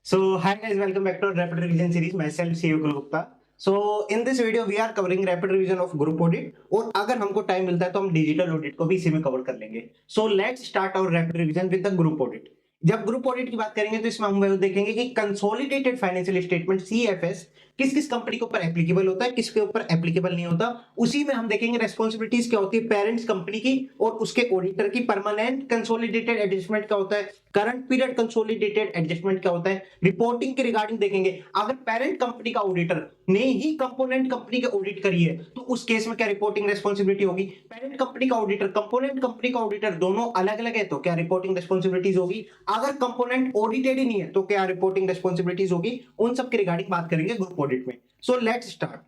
So, hi guys, welcome back to our rapid revision series. Myself CEO Gupta. So, in this video we are covering rapid revision of group audit और अगर हमको time मिलता है तो हम digital audit को भी इसी में कवर कर लेंगे. So, let's start our rapid revision with the group audit. जब ग्रुप ऑडिट की बात करेंगे तो इसमें हम देखेंगे कि कंसोलिडेटेड फाइनेंशियल स्टेटमेंट सीएफएस किस किस कंपनी के ऊपर एप्लीकेबल होता है, किसके ऊपर एप्लीकेबल नहीं होता. उसी में हम देखेंगे रेस्पॉन्सिबिलिटीज क्या होती है पेरेंट्स कंपनी की और उसके ऑडिटर की. परमानेंट कंसोलिडेटेड एडजस्टमेंट क्या होता है, करंट पीरियड कंसोलिडेटेड एडजस्टमेंट क्या होता है, रिपोर्टिंग के रिगार्डिंग देखेंगे. अगर पेरेंट कंपनी का ऑडिटर ने ही कंपोनेंट कंपनी के ऑडिट करी है तो उस केस में क्या रिपोर्टिंग रेस्पॉन्सिबिलिटी होगी. पेरेंट कंपनी का ऑडिटर कंपोनेंट कंपनी का ऑडिटर दोनों अलग अलग है तो क्या रिपोर्टिंग रेस्पॉन्सिबिलिटीज होगी. अगर कंपोनेंट ऑडिटेड ही नहीं है तो क्या रिपोर्टिंग रेस्पॉन्सिबिलिटीज होगी. उन सब के रिगार्डिंग बात करेंगे ग्रुप ऑडिट में. So let's start.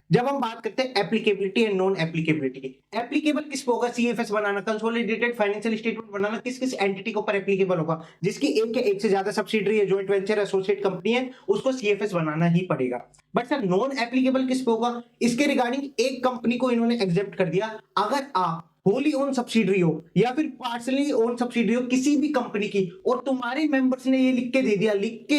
जब हम बात करते हैं एप्लीकेबिलिटी एंड नॉन एप्लीकेबिलिटी की, एप्लीकेबल किस पे होगा, सीएफएस बनाना, कंसोलिडेटेड फाइनेंशियल स्टेटमेंट बनाना किस किस एंटिटी के ऊपर एप्लीकेबल होगा. जिसकी एक या एक से ज्यादा सब्सिडरी है, जॉइंट वेंचर, एसोसिएट कंपनी है, उसको सीएफएस बनाना ही पड़ेगा. बट सर नॉन एप्लीकेबल किस पे होगा, इसके रिगार्डिंग एक कंपनी को इन्होंने एग्जेप्ट कर दिया. अगर आप होली ओन सब्सिडरी हो या फिर पार्शली ओन सब्सिडरी हो किसी भी कंपनी की और तुम्हारे मेंबर्स ने ये लिख के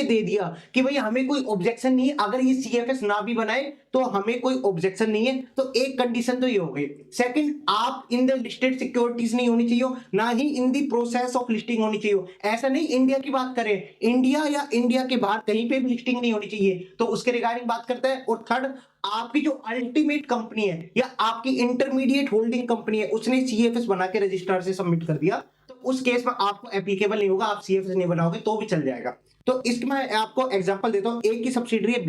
दे दिया कि भाई हमें कोई ऑब्जेक्शन नहीं है, अगर ये सीएफएस ना भी बनाए तो हमें कोई ऑब्जेक्शन नहीं है, तो एक कंडीशन तो ये हो गई. सेकंड, आप इन द लिस्टेड सिक्योरिटीज नहीं होनी चाहिए, ना ही in the process of listing होनी चाहिए. ऐसा नहीं इंडिया की बात करें, इंडिया या इंडिया के बाहर कहीं पे भी लिस्टिंग नहीं होनी चाहिए, तो उसके रिगार्डिंग बात करते हैं. और थर्ड, आपकी जो अल्टीमेट कंपनी है या आपकी इंटरमीडिएट होल्डिंग कंपनी है उसने सीएफएस बना के रजिस्ट्रार से सबमिट कर दिया तो उस केस में आपको एप्लीकेबल नहीं होगा. आप सीएफएस नहीं बनाओगे तो भी चल जाएगा. तो इसमें मैं आपको एग्जांपल देता हूं. ए की सब्सिडरी है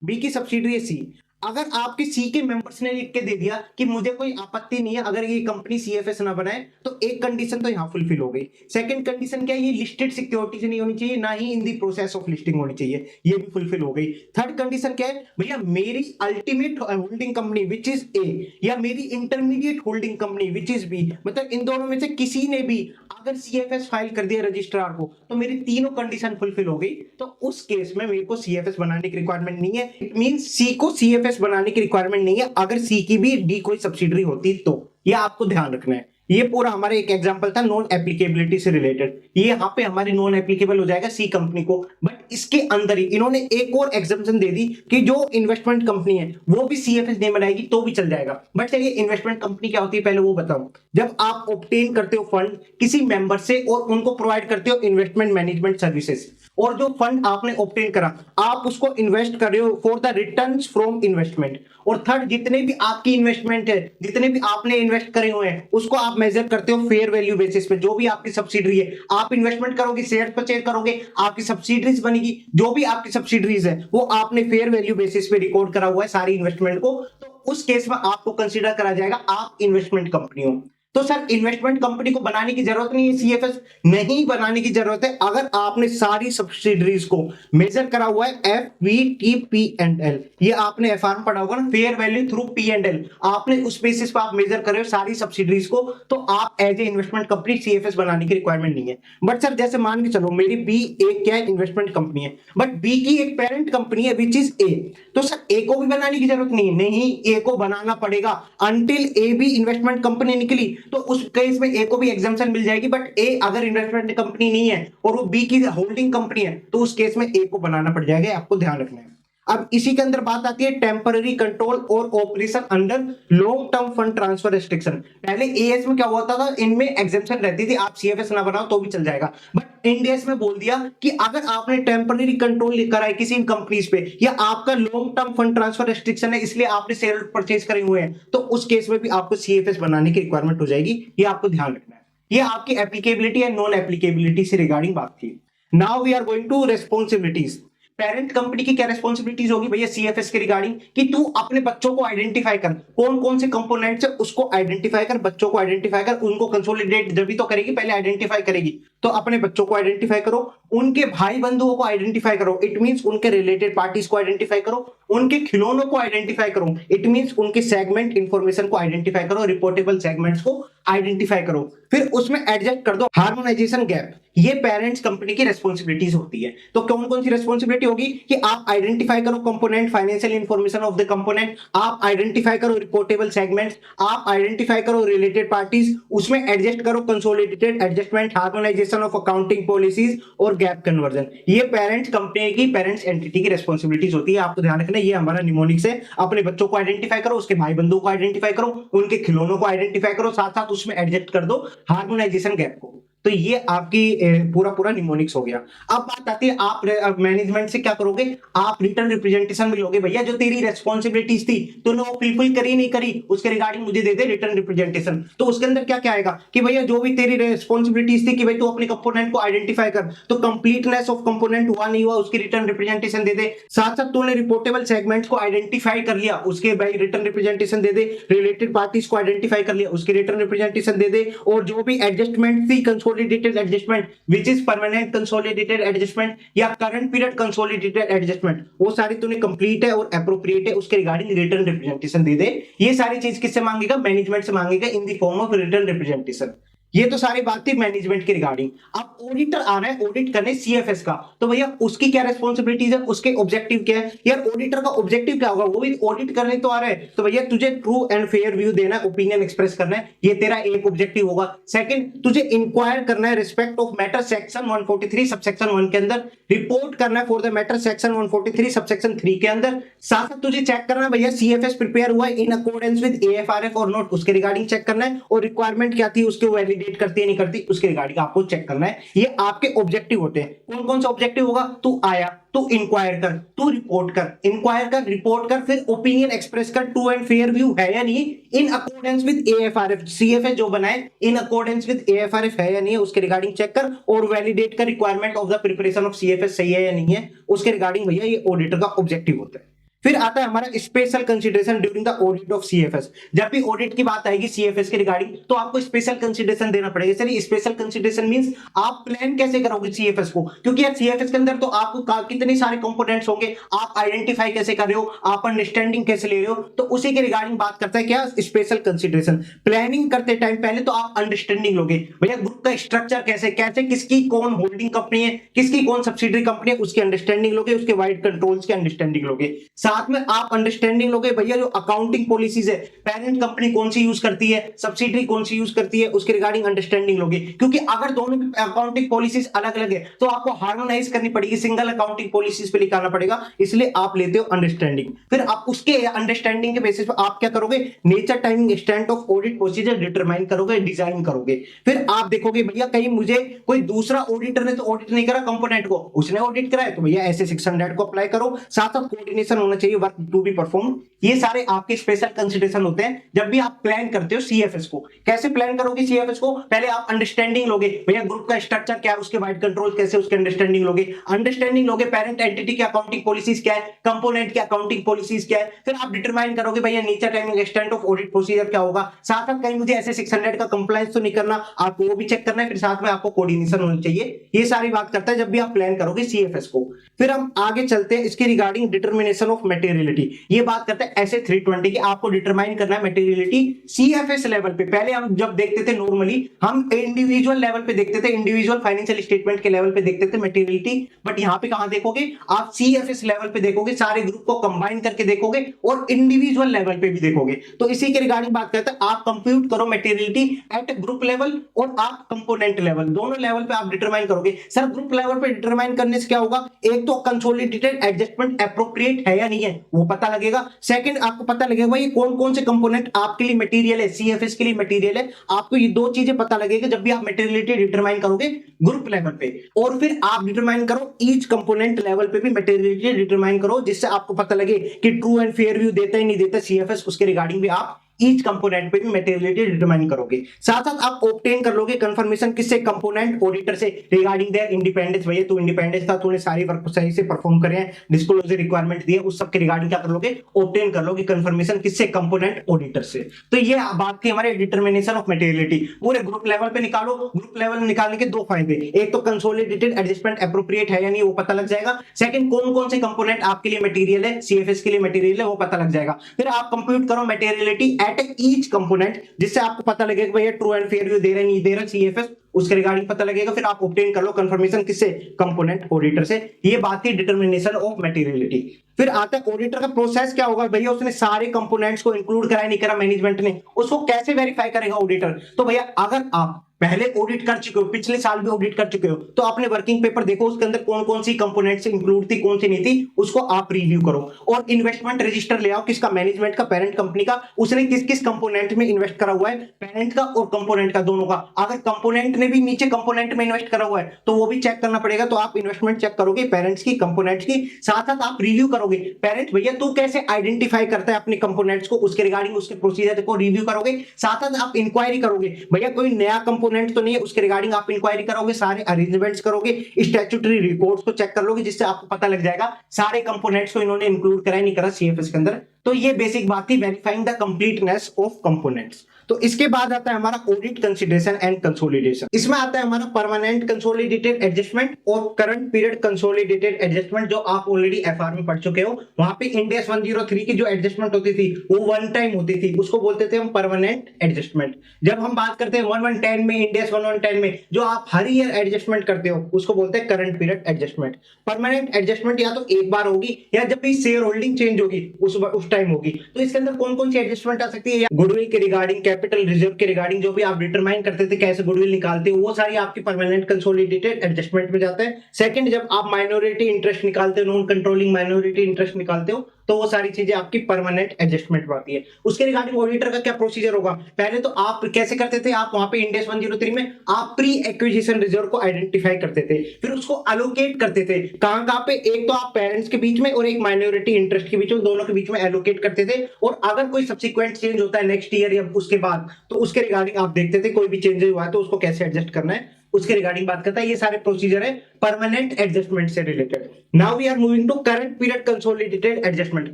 बी की सब्सिडरी है सी. अगर आपके सी के मेंबर्स ने लिख के दे दिया कि मुझे कोई आपत्ति नहीं है अगर ये कंपनी सीएफएस ना बनाए, तो एक कंडीशन तो यहां फुलफिल हो गई. सेकंड कंडीशन क्या है, ये लिस्टेड सिक्योरिटीज नहीं होनी चाहिए, ना ही इन दी प्रोसेस ऑफ लिस्टिंग होनी चाहिए, ये भी फुलफिल हो गई. थर्ड कंडीशन क्या है, भैया मेरी ultimate holding company which is A या मेरी intermediate holding company which is B, मतलब इन दोनों में से किसी ने भी अगर सीएफएस फाइल कर दिया रजिस्ट्रार को तो मेरी तीनों कंडीशन फुलफिल हो गई. तो उस केस में मेरे को सीएफएस बनाने की रिक्वायरमेंट नहीं है. इट मींस सी को सीएफएस बनाने की रिक्वायरमेंट नहीं है अगर सी की भी डी कोई सब्सिडरी होती तो. ये आपको ध्यान रखना है. ये पूरा हमारा एक एग्जांपल था नॉन एप्लीकेबिलिटी से रिलेटेड. ये यहां पे हमारी नॉन एप्लीकेबल हो जाएगा सी कंपनी को. बट इसके अंदर ही इन्होंने एक और एग्जम्पशन दे दी कि जो इन्वेस्टमेंट कंपनी है वो भी सीएफएस नहीं बनाएगी तो भी चल जाएगा. बट चलिए इन्वेस्टमेंट कंपनी क्या होती है पहले वो बताओ. जब आप ऑब्टेन करते हो फंड किसी मेंबर से और उनको प्रोवाइड करते हो इन्वेस्टमेंट मैनेजमेंट सर्विसेज, और जो फंड आपने ऑब्टेन करा आप उसको इन्वेस्ट कर रहे हो for the returns from investment. और थर्ड, जितने भी आपकी इन्वेस्टमेंट है, जितने भी आपने इन्वेस्ट करे हुए हैं उसको आप मेजर करते हो फेयर वैल्यू बेसिस पे. जो भी आपकी सब्सिडरी है आप इन्वेस्टमेंट करोगे, शेयर परचेज करोगे, आपकी सब्सिडरीज बनेगी. जो भी आपकी सब्सिडरीज है वो आपने फेयर वैल्यू बेसिस पे रिकॉर्ड करा हुआ है सारी इन्वेस्टमेंट को, तो उस केस में आपको कंसीडर करा जाएगा आप इन्वेस्टमेंट कंपनी हो. तो सर इन्वेस्टमेंट कंपनी को बनाने की जरूरत नहीं है सीएफएस, नहीं बनाने की जरूरत है अगर आपने सारी सब्सिडरीज को मेजर करा हुआ है F we T P and L. ये आपने एफआर में पढ़ा होगा ना, fair value through P and L. आपने उस बेसिस पर आप मेजर कर रहे हो सारी सब्सिडरीज को, तो आप as a investment company CFS बनाने की रिक्वायरमेंट नहीं है. बट सर जैसे मान के चलो मेरी बी एक क्या है इन्वेस्टमेंट कंपनी है, बट बी की एक पेरेंट कंपनी है विच इज ए, तो सर ए को भी बनाने की जरूरत नहीं है. नहीं, ए को बनाना पड़ेगा अंटिल ए भी इन्वेस्टमेंट कंपनी निकली, तो उस केस में ए को भी एग्जाम्पशन मिल जाएगी. बट ए अगर इन्वेस्टमेंट कंपनी नहीं है और वो बी की होल्डिंग कंपनी है तो उस केस में ए को बनाना पड़ जाएगा. आपको ध्यान रखना है. अब इसी के अंदर बात आती है टेम्पररी कंट्रोल और operation under long term fund transfer restriction. पहले एएस में क्या होता था, इनमें एग्जेम्पशन रहती थी, आप सीएफएस ना बनाओ तो भी चल जाएगा. बट इंडियस में बोल दिया कि अगर आपने टेम्पररी कंट्रोल लेकर आए किसी कंपनीज पे या आपका long term fund transfer restriction है इसलिए आपने शेयर परचेज करे हुए हैं, तो उस केस में भी आपको सीएफएस बनाने की रिक्वायरमेंट हो जाएगी. ये आपको ध्यान रखना है. ये आपकी एप्लीकेबिलिटी एंड नॉन एप्लीकेबिलिटी से रिगार्डिंग बात की. Now we are going to responsibilities. Parent company की क्या रेस्पॉन्सिबिलिटीज होगी भैया सीएफएस के रिगार्डिंग, कि तू अपने बच्चों को आइडेंटिफाई कर, कौन कौन से कंपोनेंट्स है उसको आइडेंटिफाई कर, बच्चों को आइडेंटिफाई कर, उनको कंसोलिडेट जब भी तो करेगी, पहले आइडेंटिफाई करेगी. तो अपने बच्चों को आइडेंटिफाई करो, उनके भाई बंधुओं को आइडेंटिफाई करो, इट मींस उनके रिलेटेड पार्टीज को आइडेंटिफाई करो, उनके खिलौनों को आइडेंटिफाई करो, इट मींस उनके सेगमेंट इंफॉर्मेशन को आइडेंटिफाई करो, रिपोर्टेबल सेगमेंट्स को आइडेंटिफाई करो. फिर उसमें एडजस्ट कर दो हार्मोनाइजेशन गैप. ये पेरेंट्स कंपनी की रेस्पॉन्सिबिलिटीज होती है. तो कौन कौन सी रेस्पॉन्सिबिलिटी होगी कि आप आइडेंटिफाई करो component, financial information of the component, आप आइडेंटिफाई करो रिपोर्टेबल सेगमेंट्स, आप आइडेंटिफाई करो रिलेटेड पार्टीज, उसमें एडजस्ट करो consolidated adjustment, harmonisation implementation of accounting policies और गैप कन्वर्जन, ये पेरेंट्स कंपनी की, पेरेंट्स एंटिटी की रिस्पॉन्सिबिलिटीज होती है। आपको ध्यान रखना ये हमारा निमोनिक्स है। अपने बच्चों को आइडेंटिफाई करो, उसके भाई बंधुओं को आइडेंटिफाई करो, उनके खिलौनों को आइडेंटिफाई करो, साथ साथ उसमें एडजस्ट कर दो हार्मोनाइजेशन गैप को। तो ये आपकी पूरा पूरा निमोनिक्स हो गया। अब बात आती है आप मैनेजमेंट से क्या करोगे, आप रिटर्न रिप्रेजेंटेशन भी लोगे। भैया जो तेरी रेस्पॉन्सिबिलिटीज थी तूने वो फुलफिल करी नहीं करी, उसके रिगार्डिंग मुझे दे दे रिटर्न रिप्रेजेंटेशन। तो उसके अंदर क्या क्या आएगा कि भैया जो भी तेरी रेस्पॉन्सिबिलिटीज थी कि भाई तू अपने कंपोनेंट को आइडेंटिफाई कर, तो कंप्लीटनेस ऑफ कंपोनेंट हुआ नहीं हुआ उसकी रिटर्न रिप्रेजेंटेशन दे दे। साथ साथ तूने रिपोर्टेबल सेगमेंट्स को आइडेंटिफाई कर लिया, उसके भाई रिटर्न रिप्रेजेंटेशन दे दे। रिलेटेड पार्टीज को आइडेंटिफाई कर लिया, उसकी रिटर्न रिप्रेजेंटेशन दे दे। और जो भी एडजस्टमेंट थी, consolidated adjustment which is permanent consolidated adjustment या current period consolidated adjustment, वो सारी तूने कंप्लीट है और एप्रोप्रिएट है, उसके रिगार्डिंग रिटर्न रिप्रेजेंटेशन दे दे। ये सारी चीज किससे मांगेगा, मैनेजमेंट से मांगेगा in the form of written representation. ये तो सारी बात थी मैनेजमेंट के रिगार्डिंग। अब ऑडिटर आ रहा है ऑडिट करने सीएफएस का, तो भैया उसकी क्या रिस्पॉन्सिबिलिटीज है, उसके ऑब्जेक्टिव क्या है। यार ऑडिटर का ऑब्जेक्टिव क्या होगा, वो भी ऑडिट करने तो आ रहा है, तो भैया तुझे ट्रू एंड फेयर व्यू देना है, ओपिनियन एक्सप्रेस करना है, ये तेरा एक ऑब्जेक्टिव होगा। सेकंड, तुझे इंक्वायर करना है respect of matter section 143 subsection 1 के अंदर, रिपोर्ट करना है for the matter section 143 subsection 3 के अंदर। साथ साथ तुझे चेक करना है भैया सीएफएस प्रिपेयर हुआ है इन अकॉर्डेंस विद एएफआरएफ और नॉट, उसके रिगार्डिंग चेक करना है। और रिक्वायरमेंट क्या थी उसके वैलिडेट करती है नहीं करती, उसके रिगार्डिंग आपको चेक करना है। ये आपके ऑब्जेक्टिव होते हैं। कौन कौन सा ऑब्जेक्टिव होगा, तू आया, तू इंक्वायर कर, तू रिपोर्ट कर, इंक्वायर कर, रिपोर्ट कर, फिर ओपिनियन एक्सप्रेस कर, ट्रू एंड फेयर व्यू है या नहीं इन अकॉर्डेंस विद एएफआरएफ, सीएफएस जो बनाए इन अकॉर्डेंस विद एएफआरएफ है या नहीं है, उसके रिगार्डिंग चेक कर। और वैलिडेट कर requirement of the preparation of CFS सही है या नहीं है, उसके रिगार्डिंग भैया ये ऑडिटर का ऑब्जेक्टिव होता है। फिर आता है हमारा special consideration during the audit of CFS. जब भी ऑडिट की बात आएगी सीएफएस के रिगार्डिंग तो आपको स्पेशल कंसीडरेशन देना पड़ेगा। चलिए स्पेशल कंसीडरेशन मींस आप प्लान कैसे करोगे सीएफएस को, क्योंकि यार सीएफएस के अंदर तो आपको कितने सारे कंपोनेंट्स होंगे, आप आइडेंटिफाई कैसे कर रहे हो, आप अंडरस्टैंडिंग कैसे ले रहे हो, तो उसी के रिगार्डिंग बात करता है क्या स्पेशल कंसीडरेशन। प्लानिंग करते टाइम पहले तो आप अंडरस्टैंडिंग लोगे, भैया ग्रुप का स्ट्रक्चर कैसे कैसे, किसकी कौन होल्डिंग कंपनी है, किसकी कौन सब्सिडरी कंपनी है, उसकी अंडरस्टैंडिंग लोगे, उसके वाइड कंट्रोल्स की अंडरस्टैंडिंग लोगे। साथ में आप अंडरस्टैंडिंग लोगे भैया जो अकाउंटिंग पॉलिसीज है, पेरेंट कंपनी कौन सी यूज करती है, सब्सिडरी कौन सी यूज करती है, उसके रिगार्डिंग अंडरस्टैंडिंग लोगे। क्योंकि अगर दोनों की अकाउंटिंग पॉलिसीज अलग अलग है तो आपको हार्मोनाइज करनी पड़ेगी, सिंगल अकाउंटिंग पॉलिसीज पे लिखाना पड़ेगा, इसलिए आप लेते हो अंडरस्टैंडिंग। फिर आप उसके अंडरस्टैंडिंग के बेसिस पर आप क्या करोगे, nature timing extent of audit procedure determine करोगे, डिजाइन करोगे। फिर आप देखोगे भैया कहीं मुझे कोई दूसरा ऑडिटर ने तो ऑडिट नहीं करा कंपोनेंट को, उसने ऑडिट करा है, तो भैया ऐसे 600 को अप्लाई करो। साथ साथ कोऑर्डिनेशन होना चाहिए, वर्क टू बी परफॉर्म। ये सारे आपके स्पेशल कंसीडरेशन होते हैं जब भी आप प्लान करते हो सीएफएस को। कैसे प्लान करोगे सीएफएस को, पहले आप अंडरस्टैंडिंग लोगे, भैया ग्रुप का स्ट्रक्चर क्या है, उसके वाइड कंट्रोल कैसे, उसके अंडरस्टैंडिंग लोगे। अंडरस्टैंडिंग लोगे पेरेंट एंटिटी की अकाउंटिंग पॉलिसीज क्या है, कंपोनेंट की अकाउंटिंग पॉलिसीज क्या है। फिर आप डिटरमाइन करोगे भैया nature timing extent of audit procedure क्या होगा। साथ साथ कहीं मुझे ऐसे 600 का कंप्लायंस तो नहीं करना, आपको वो भी चेक करना है। फिर साथ में आपको कोऑर्डिनेशन होना चाहिए। ये सारी बात करता है जब भी आप प्लान करोगे सीएफएस को। फिर हम आगे चलते हैं इसके रिगार्डिंग डिटर्मिनेशन ऑफ मटेरियलिटी। ये बात करते हैं ऐसे 320 की आपको डिटरमाइन करना है मटेरियलिटी सीएफएस लेवल पे। पहले हम जब देखते थे नॉर्मली हम इंडिविजुअल लेवल पे देखते थे, इंडिविजुअल फाइनेंशियल स्टेटमेंट के लेवल पे देखते थे मटेरियलिटी, बट यहां पे कहां देखोगे आप सीएफएस लेवल पे देखोगे, सारे ग्रुप को कंबाइन करके देखोगे और इंडिविजुअल लेवल पे भी देखोगे। तो इसी के रिगार्डिंग बात करते हैं, आप कंप्यूट करो मटेरियलिटी एट ग्रुप लेवल और आप कंपोनेंट लेवल, दोनों लेवल पे आप डिटरमाइन करोगे। सर ग्रुप लेवल पे डिटरमाइन करने से क्या होगा, एक तो कंसोलिडेटेड एडजस्टमेंट एप्रोप्रिएट है या नहीं है वो पता लगेगा। सेकंड आपको पता लगेगा भाई कौन कौन से कंपोनेंट आपके लिए मटेरियल है, सीएफएस के लिए मटेरियल है। आपको ये दो चीजें पता लगेगा जब भी आप मटेरियलिटी डिटरमाइन करोगे ग्रुप लेवल पे। और फिर आप डिटरमाइन करो ईच कंपोनेंट लेवल पे भी मटेरियलिटी डिटरमाइन करो, जिससे आपको पता लगे कि ट्रू एंड फेयर व्यू देता ही नहीं देता सीएफएस, उसके रिगार्डिंग भी आप ईच कंपोनेंट पे भी मटेरियलिटी डिटरमाइन करोगे। साथ साथ आप ऑब्टेन कर लोगे कंफर्मेशन किससे, कंपोनेंट ऑडिटर से रिगार्डिंग देयर इंडिपेंडेंस। भैया तू इंडिपेंडेंस था, तूने सारी वर्क सही से परफॉर्म करे हैं, डिस्क्लोजर रिक्वायरमेंट दिए, उस सब के रिगार्डिंग क्या कर लोगे, ऑब्टेन कर लोगे कंफर्मेशन किससे, कंपोनेंट ऑडिटर से। तो ये बात थी हमारे डिटरमिनेशन ऑफ मटेरियलिटी। पूरे ग्रुप लेवल पे निकालो, ग्रुप लेवल निकालने के दो फायदे, एक तो कंसोलिडेटेड एडजस्टमेंट एप्रोप्रिएट है या नहीं वो पता लग जाएगा। सेकंड कौन कौन से कंपोनेंट आपके लिए मटेरियल है, सीएफएस के लिए मटेरियल है वो पता लग जाएगा। फिर आप कंप्यूट करो मटेरियलिटी एट ईच कंपोनेंट, जिससे आपको पता लगेगा भैया ट्रू एंड फेयर व्यू दे रहा है नहीं दे रहा सीएफएस, उसके रिगार्डिंग पता लगेगा। फिर आप ऑब्टेन कर लो कंफर्मेशन किससे, कंपोनेंट ऑडिटर से। ये बात थी डिटरमिनेशन ऑफ मटेरियलिटी। फिर आता है ऑडिटर का प्रोसेस क्या होगा, भैया उसने सारे कंपोनेंट्स को इंक्लूड करा नहीं करा मैनेजमेंट ने, उसको कैसे वेरीफाई करेगा ऑडिटर। तो भैया अगर आप पहले ऑडिट कर चुके हो, पिछले साल भी ऑडिट कर चुके हो, तो आपने वर्किंग पेपर देखो उसके अंदर कौन कौन सी कंपोनेंट्स इंक्लूड थी, कौन सी नहीं थी, उसको आप रिव्यू करो। और इन्वेस्टमेंट रजिस्टर ले आओ, किसका, मैनेजमेंट का, पेरेंट कंपनी का, उसने किस किस कंपोनेंट में इन्वेस्ट करा हुआ है, पेरेंट का और कंपोनेंट का, दोनों का। अगर कंपोनेंट ने भी नीचे कंपोनेंट में इन्वेस्ट करा हुआ है तो वो भी चेक करना पड़ेगा। तो आप इन्वेस्टमेंट चेक करोगे पेरेंट्स की, कंपोनेंट्स की, साथ साथ आप रिव्यू करोगे। पेरेंट्स भैया तू कैसे आइडेंटिफाई करता है अपने कंपोनेंट्स को, उसके रिगार्डिंग उसके प्रोसीजर को रिव्यू करोगे। साथ साथ आप इंक्वायरी करोगे, भैया कोई नया कंपोनेंट तो नहीं है, उसके रिगार्डिंग आप इंक्वायरी करोगे, सारे अरेंजमेंट्स करोगे, स्टैट्यूटरी रिकॉर्ड्स को चेक कर लोगे, जिससे आपको पता लग जाएगा सारे कंपोनेंट्स को इन्होंने इंक्लूड करा नहीं करा सीएफएस के अंदर। तो ये बेसिक बात थी, verifying the completeness of components. तो इसके बाद आता है हमारा ऑडिट कंसीडरेशन एंड कंसोलिडेशन। इसमें आता है हमारा परमानेंट कंसोलिडेटेड एडजस्टमेंट और करंट पीरियड कंसोलिडेटेड एडजस्टमेंट, जो आप ऑलरेडी एफआर में पढ़ चुके हो। वहां पे इंड AS 103 की जो एडजस्टमेंट होती थी वो वन टाइम होती थी, उसको बोलते थे हम परमानेंट एडजस्टमेंट। जब हम बात करते हैं 1110 में, इंड AS 1110 में जो आप हर ईयर एडजस्टमेंट करते हो, उसको बोलते हैं current period adjustment. Permanent adjustment या तो एक बार होगी या जब भी शेयर होल्डिंग चेंज होगी उस टाइम होगी। तो इसके अंदर कौन कौन सी एडजस्टमेंट आ सकती है, गुडविल के रिगार्डिंग, कैपिटल रिजर्व के रिगार्डिंग, जो भी आप डिटरमाइन करते थे कैसे गुडविल निकालते हो, वो सारी आपकी परमानेंट कंसोलिडेटेड एडजस्टमेंट में जाता है। सेकंड, जब आप माइनॉरिटी इंटरेस्ट निकालते हो, नॉन कंट्रोलिंग माइनॉरिटी इंटरेस्ट निकालते हो, तो वो सारी चीजें आपकी परमानेंट एडजस्टमेंट में आती है। उसके रिगार्डिंग ऑडिटर का क्या प्रोसीजर होगा, पहले तो आप कैसे करते थे, आप वहां पे इंड AS 103 में आप प्री एक्विजिशन रिजर्व को आइडेंटिफाई करते थे, फिर उसको अलोकेट करते थे। कहां कहां पे, एक तो आप पेरेंट्स के बीच में और एक माइनॉरिटी इंटरेस्ट के बीच में, दोनों के बीच में एलोकेट करते थे। और अगर कोई सब्सिक्वेंट चेंज होता है नेक्स्ट ईयर या उसके बाद, तो उसके रिगार्डिंग आप देखते थे कोई भी चेंजेस हुआ है तो उसको कैसे एडजस्ट करना है, उसके रिगार्डिंग बात करता है। ये सारे प्रोसीजर है परमानेंट एडजस्टमेंट से related. Now we are moving to current period consolidated adjustment.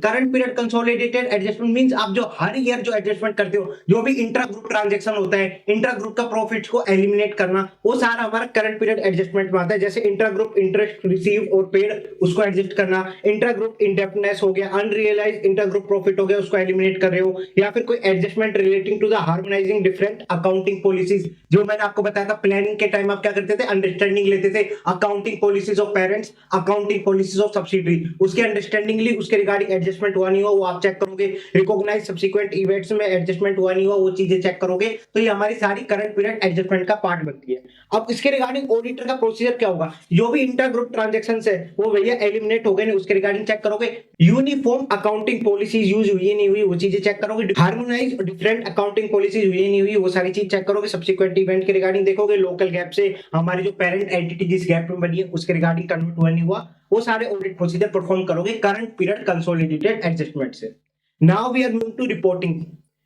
Current period consolidated adjustment means आप जो हर ईयर जो एडजस्टमेंट करते हो, जो भी इंट्रा ग्रुप ट्रांजैक्शन होता है, इंट्रा ग्रुप का प्रॉफिट्स को एलिमिनेट करना, वो सारा हमारा करंट पीरियड एडजस्टमेंट में आता है। जैसे इंट्रा ग्रुप इंटरेस्ट रिसीव और पेड, उसको एडजस्ट करना, इंट्रा ग्रुप इंडेप्टनेस हो गया, अनरियलाइज्ड इंट्रा ग्रुप प्रॉफिट हो गया, उसको एलिमिनेट कर रहे हो, या फिर कोई adjustment relating to the harmonising different accounting policies, जो मैंने आपको बताया था प्लानिंग के टाइम आप क्या करते थे, अंडरस्टैंडिंग लेते थे, accounting policies of parents, accounting policies of subsidiary, उसके अंडरस्टैंडिंग ली, उसके रिगार्डिंग एडजस्टमेंट हुआ नहीं हुआ वो आप चेक करोगे। रिकॉग्नाइज सब्सिक्वेंट इवेंट्स में एडजस्टमेंट हुआ नहीं हुआ वो चीजें चेक करोगे। तो ये हमारी सारी करंट पीरियड एडजस्टमेंट का पार्ट बनती है। अब इसके रिगार्डिंग ऑडिटर का प्रोसीजर क्या होगा, जो भी इंटर ग्रुप ट्रांजैक्शंस है वो भैया एलिमिनेट हो गए नहीं, उसके रिगार्डिंग चेक करोगे। यूनिफॉर्म अकाउंटिंग पॉलिसीज यूज हुई नहीं हुई वो चीजें चेक करोगे। हार्मोनाइज डिफरेंट अकाउंटिंग पॉलिसीज हुई नहीं हुई वो सारी चीज चेक करोगे। सब्सिक्वेंट इवेंट के रिगार्डिंग देखोगे, लोकल गैप से हमारी जो पेरेंट एंटिटी जिस गैप में बनी है उसके रिगार्डिंग कन्वर्ट हुआ नहीं हुआ, वो सारे ऑडिट प्रोसीजर परफॉर्म करोगे करंट पीरियड कंसोलिडेटेड एडजस्टमेंट से। Now we are moving to reporting.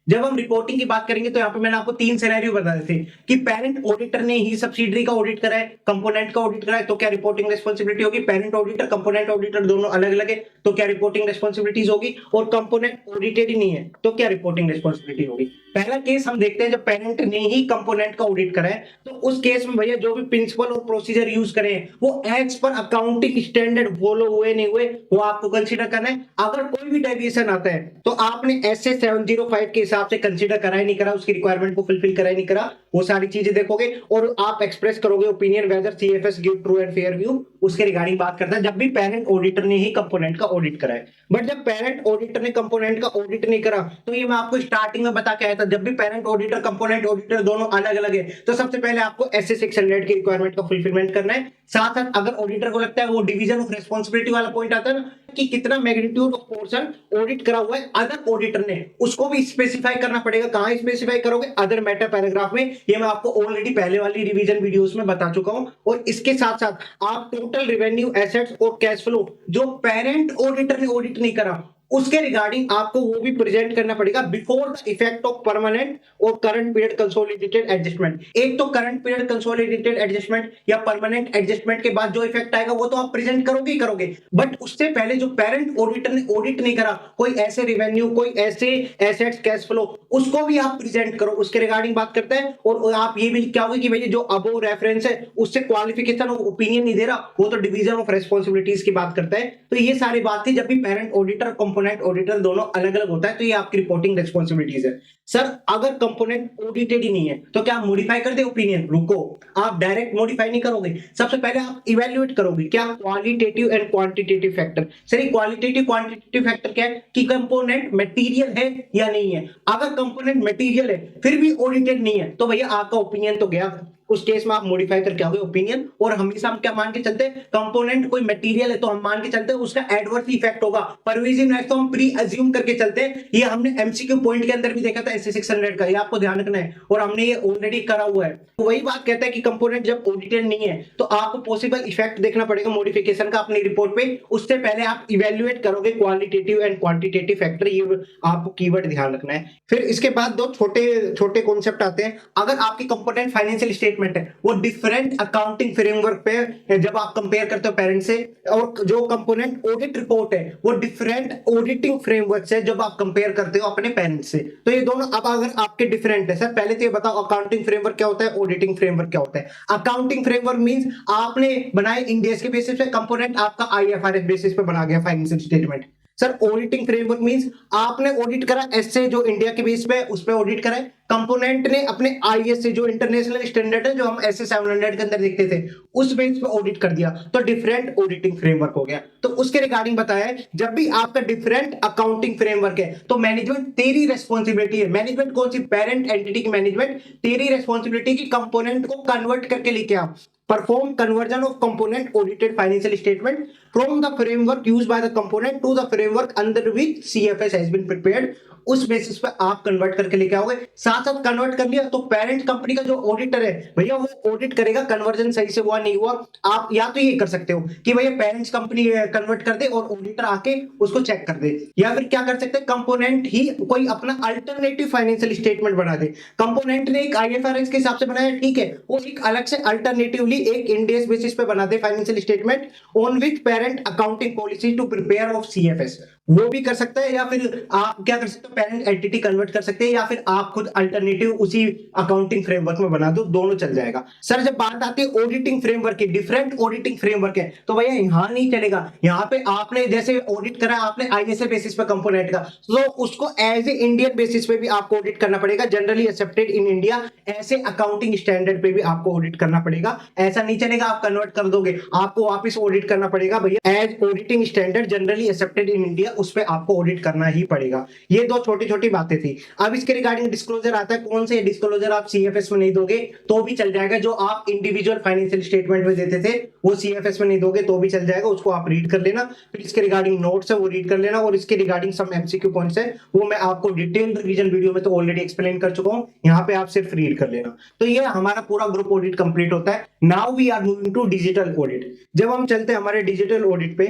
जब हम रिपोर्टिंग की बात करेंगे तो यहाँ पे मैंने आपको 3 सिनेरियो बता थे कि पेरेंट ऑडिटर ने ही सब्सिडरी का ऑडिट करा है, कंपोनेंट का ऑडिट करा है, तो क्या रिपोर्टिंग रिस्पांसिबिलिटी होगी। पेरेंट ऑडिटर कंपोनेंट ऑडिटर दोनों अलग अलग है तो क्या रिपोर्टिंग रिस्पांसिबिलिटीज होगी। और कंपोनेंट ऑडिटेड ही नहीं है तो क्या रिपोर्टिंग रिस्पांसिबिलिटी होगी। पहला केस हम देखते हैं जब पेरेंट ने ही कंपोनेंट का ऑडिट करा है, तो उस केस में भैया जो भी प्रिंसिपल और प्रोसीजर यूज करें वो as per accounting standard follow हुए नहीं हुए वो आपको कंसीडर करना है। अगर कोई भी डेविएशन आता है तो आपने SA 705 के हिसाब से कंसीडर करा ही नहीं करा, उसकी रिक्वायरमेंट को फुलफिल करा ही नहीं करा, वो सारी चीजें देखोगे और आप एक्सप्रेस करोगे opinion whether CFS give true and fair view, उसके रिगार्डिंग बात करता है जब भी पेरेंट ऑडिटर ने ही कंपोनेंट का ऑडिट करा है। बट जब पेरेंट ऑडिटर ने कंपोनेंट का ऑडिट नहीं करा, तो ये मैं आपको स्टार्टिंग में बता के आया था, जब भी पेरेंट ऑडिटर कंपोनेंट ऑडिटर दोनों अलग अलग है तो सबसे पहले आपको SA 600 की रिक्वायरमेंट का फुलफिलमेंट करना है। साथ साथ अगर ऑडिटर को लगता है वो डिवीजन ऑफ रिस्पांसिबिलिटी वाला पॉइंट आता है ना कि कितना मैग्नीट्यूड ऑफ पोर्शन ऑडिट करा हुआ है अदर ऑडिटर ने, उसको भी स्पेसिफाई करना पड़ेगा। कहां स्पेसिफाई करोगे, अदर मैटर पैराग्राफ में। ये मैं आपको ऑलरेडी पहले वाली रिवीजन वीडियोस में बता चुका हूं। और इसके साथ साथ आप टोटल रेवेन्यू, एसेट्स और कैश फ्लो जो पेरेंट ऑडिटर ने ऑडिट नहीं करा उसके रिगार्डिंग आपको वो भी प्रेजेंट करना पड़ेगा before the effect of permanent और करंट पीरियड कंसोलिडेटेड एडजस्टमेंट। एक तो करंट पीरियड कंसोलिडेटेड एडजस्टमेंट या परमानेंट एडजस्टमेंट के बाद जो इफेक्ट आएगा वो तो आप प्रेजेंट करोगे ही करोगे, बट उससे पहले जो पेरेंट ऑडिटर ने ऑडिट नहीं करा, कोई ऐसे रिवेन्यू, कोई ऐसे एसेट्स, कैश फ्लो, उसको भी आप प्रेजेंट करो, उसके रिगार्डिंग बात करते हैं। और आप ये भी क्या होगा कि भाई जो अबव रेफरेंस है उससे क्वालिफिकेशन ऑफ ओपिनियन नहीं दे रहा, वो तो डिवीजन ऑफ रिस्पांसिबिलिटीज की बात करता है। तो ये सारी बात थी जब भी parent auditor component component auditor दोनों अलग अलग होता है, तो ये आपकी रिपोर्टिंग रिस्पॉन्सिबिलिटीज है। सर अगर कंपोनेंट ऑडिटेड ही नहीं है तो क्या आप मॉडिफाई कर दे ओपिनियन? रुको, आप डायरेक्ट मॉडिफाई नहीं करोगे, सबसे पहले आप इवेल्युएट करोगे क्या, qualitative and quantitative factor. Sir ये क्वालिटेटिव क्वांटिटेटिव फैक्टर क्या है कि कंपोनेंट मटेरियल है या नहीं है। अगर कंपोनेंट मटेरियल है फिर भी ऑडिटेड नहीं है तो भैया आपका ओपिनियन तो गया, उस केस में आप मॉडिफाई करके आओगे ओपिनियन। और हमेशा हम क्या मान के चलते हैं, कंपोनेंट कोई मटेरियल है तो हम मान के चलते हैं उसका एडवर्स इफेक्ट होगा, परवेसिव तो हम प्री अज्यूम करके चलते हैं। ये हमने एमसीक्यू पॉइंट के अंदर भी देखा था एसए 600 का, ये आपको ध्यान रखना है और हमने ये ऑलरेडी करा हुआ है। तो वही बात कहता है कि कंपोनेंट जब ऑडिटेड नहीं है तो आपको पॉसिबल इफेक्ट देखना पड़ेगा मॉडिफिकेशन का अपनी रिपोर्ट पे, उससे पहले आप इवेल्युएट करोगे क्वालिटेटिव एंड क्वांटिटेटिव फैक्टर, ये आपको कीवर्ड ध्यान रखना है। फिर इसके बाद दो छोटे छोटे कॉन्सेप्ट आते हैं। अगर आपकी कंपोनेंट फाइनेंशियल स्टेटमेंट है वो डिफरेंट अकाउंटिंग फ्रेमवर्क पे जब आप कंपेयर करते हो पेरेंट से, और जो कंपोनेंट ऑडिट रिपोर्ट है वो डिफरेंट ऑडिटिंग फ्रेमवर्क से जब आप कंपेयर करते हो अपने पेरेंट से, तो ये दोनों अब अगर आपके डिफरेंट है। सर पहले तो ये बताओ अकाउंटिंग फ्रेमवर्क क्या होता है, ऑडिटिंग फ्रेमवर्क क्या होता है। अकाउंटिंग फ्रेमवर्क मींस आपने बनाए इंडिया के बेसिस पे, कंपोनेंट आपका आईएफआरएस बेसिस पे बना गया financial statement. Sir auditing framework means आपने ऑडिट करा एसए जो इंडिया के बेस पे उस पे ऑडिट करा है, कंपोनेंट ने अपने आईएसए जो इंटरनेशनल स्टैंडर्ड है जो हम एसए 700 के अंदर देखते थे उस बेस पे ऑडिट कर दिया, तो डिफरेंट ऑडिटिंग फ्रेमवर्क हो गया। तो उसके रिगार्डिंग बताया है जब भी आपका डिफरेंट अकाउंटिंग फ्रेमवर्क है तो मैनेजमेंट तेरी रिस्पॉन्सिबिलिटी है। मैनेजमेंट कौन सी, पेरेंट एंटिटी की मैनेजमेंट तेरी रिस्पॉन्सिबिलिटी की कंपोनेंट को कन्वर्ट करके लेके आओ। Perform conversion of component audited financial statement from the framework used by the component to the framework under which CFS has been prepared। उस बेसिस पे आप कन्वर्ट करके लेके आओगे। साथ साथ कन्वर्ट कर लिया तो पेरेंट कंपनी का जो ऑडिटर है भैया वो ऑडिट करेगा कन्वर्जन सही से हुआ नहीं हुआ। आप या तो ये कर सकते हो कि भैया पेरेंट्स कंपनी कन्वर्ट कर दे और ऑडिटर आके उसको चेक कर दे, या फिर क्या कर सकते हैं कंपोनेंट ही कोई अपना अल्टरनेटिव फाइनेंशियल स्टेटमेंट बना दे। कंपोनेंट ने एक आईएफआरएस के हिसाब से बनाया ठीक है, वो एक अलग से अल्टरनेटिवली एक इंडियस बेसिस पे बना दे financial statement on which parent accounting policy to prepare of CFS, वो भी कर सकता है। या फिर आप क्या कर सकते हो, पेरेंट एंटिटी कन्वर्ट कर सकते हैं, या फिर आप खुद अल्टरनेटिव उसी अकाउंटिंग फ्रेमवर्क में बना दो, दोनों चल जाएगा। सर जब बात आती है ऑडिटिंग फ्रेमवर्क की, डिफरेंट ऑडिटिंग फ्रेमवर्क है तो भैया यहाँ नहीं चलेगा। यहाँ पे आपने जैसे ऑडिट करा आपने आईएसए बेसिस पे कंपोनेंट का, तो उसको एज ए इंडियन बेसिस पे भी आपको ऑडिट करना पड़ेगा, जनरली एक्सेप्टेड इन इंडिया ऐसे अकाउंटिंग स्टैंडर्ड पे भी आपको ऑडिट करना पड़ेगा। ऐसा नहीं चलेगा आप कन्वर्ट कर दोगे, आपको वापस ऑडिट करना पड़ेगा भैया as auditing standard generally accepted in India, उस पे आपको ऑडिट करना ही पड़ेगा। ये दो छोटी छोटी बातें थी। अब इसके रिगार्डिंग डिस्क्लोजर आता है, कौन से डिस्क्लोजर आप सीएफएस में नहीं दोगे तो भी चल जाएगा, जो आप इंडिविजुअल फाइनेंशियल स्टेटमेंट में देते थे वो सीएफएस में नहीं दोगे तो भी चल जाएगा, उसको आप रीड कर लेना। फिर इसके रिगार्डिंग नोट्स है वो रीड कर लेना, और इसके रिगार्डिंग सम एमसीक्यू पॉइंट्स है वो मैं आपको डिटेल रिवीजन वीडियो में तो ऑलरेडी एक्सप्लेन कर चुका हूं, यहाँ पे आप सिर्फ रीड कर लेना। तो ये हमारा पूरा ग्रुप ऑडिट कंप्लीट होता है। Now we are moving to digital audit. जब हम चलते हैं हमारे डिजिटल ऑडिट पे,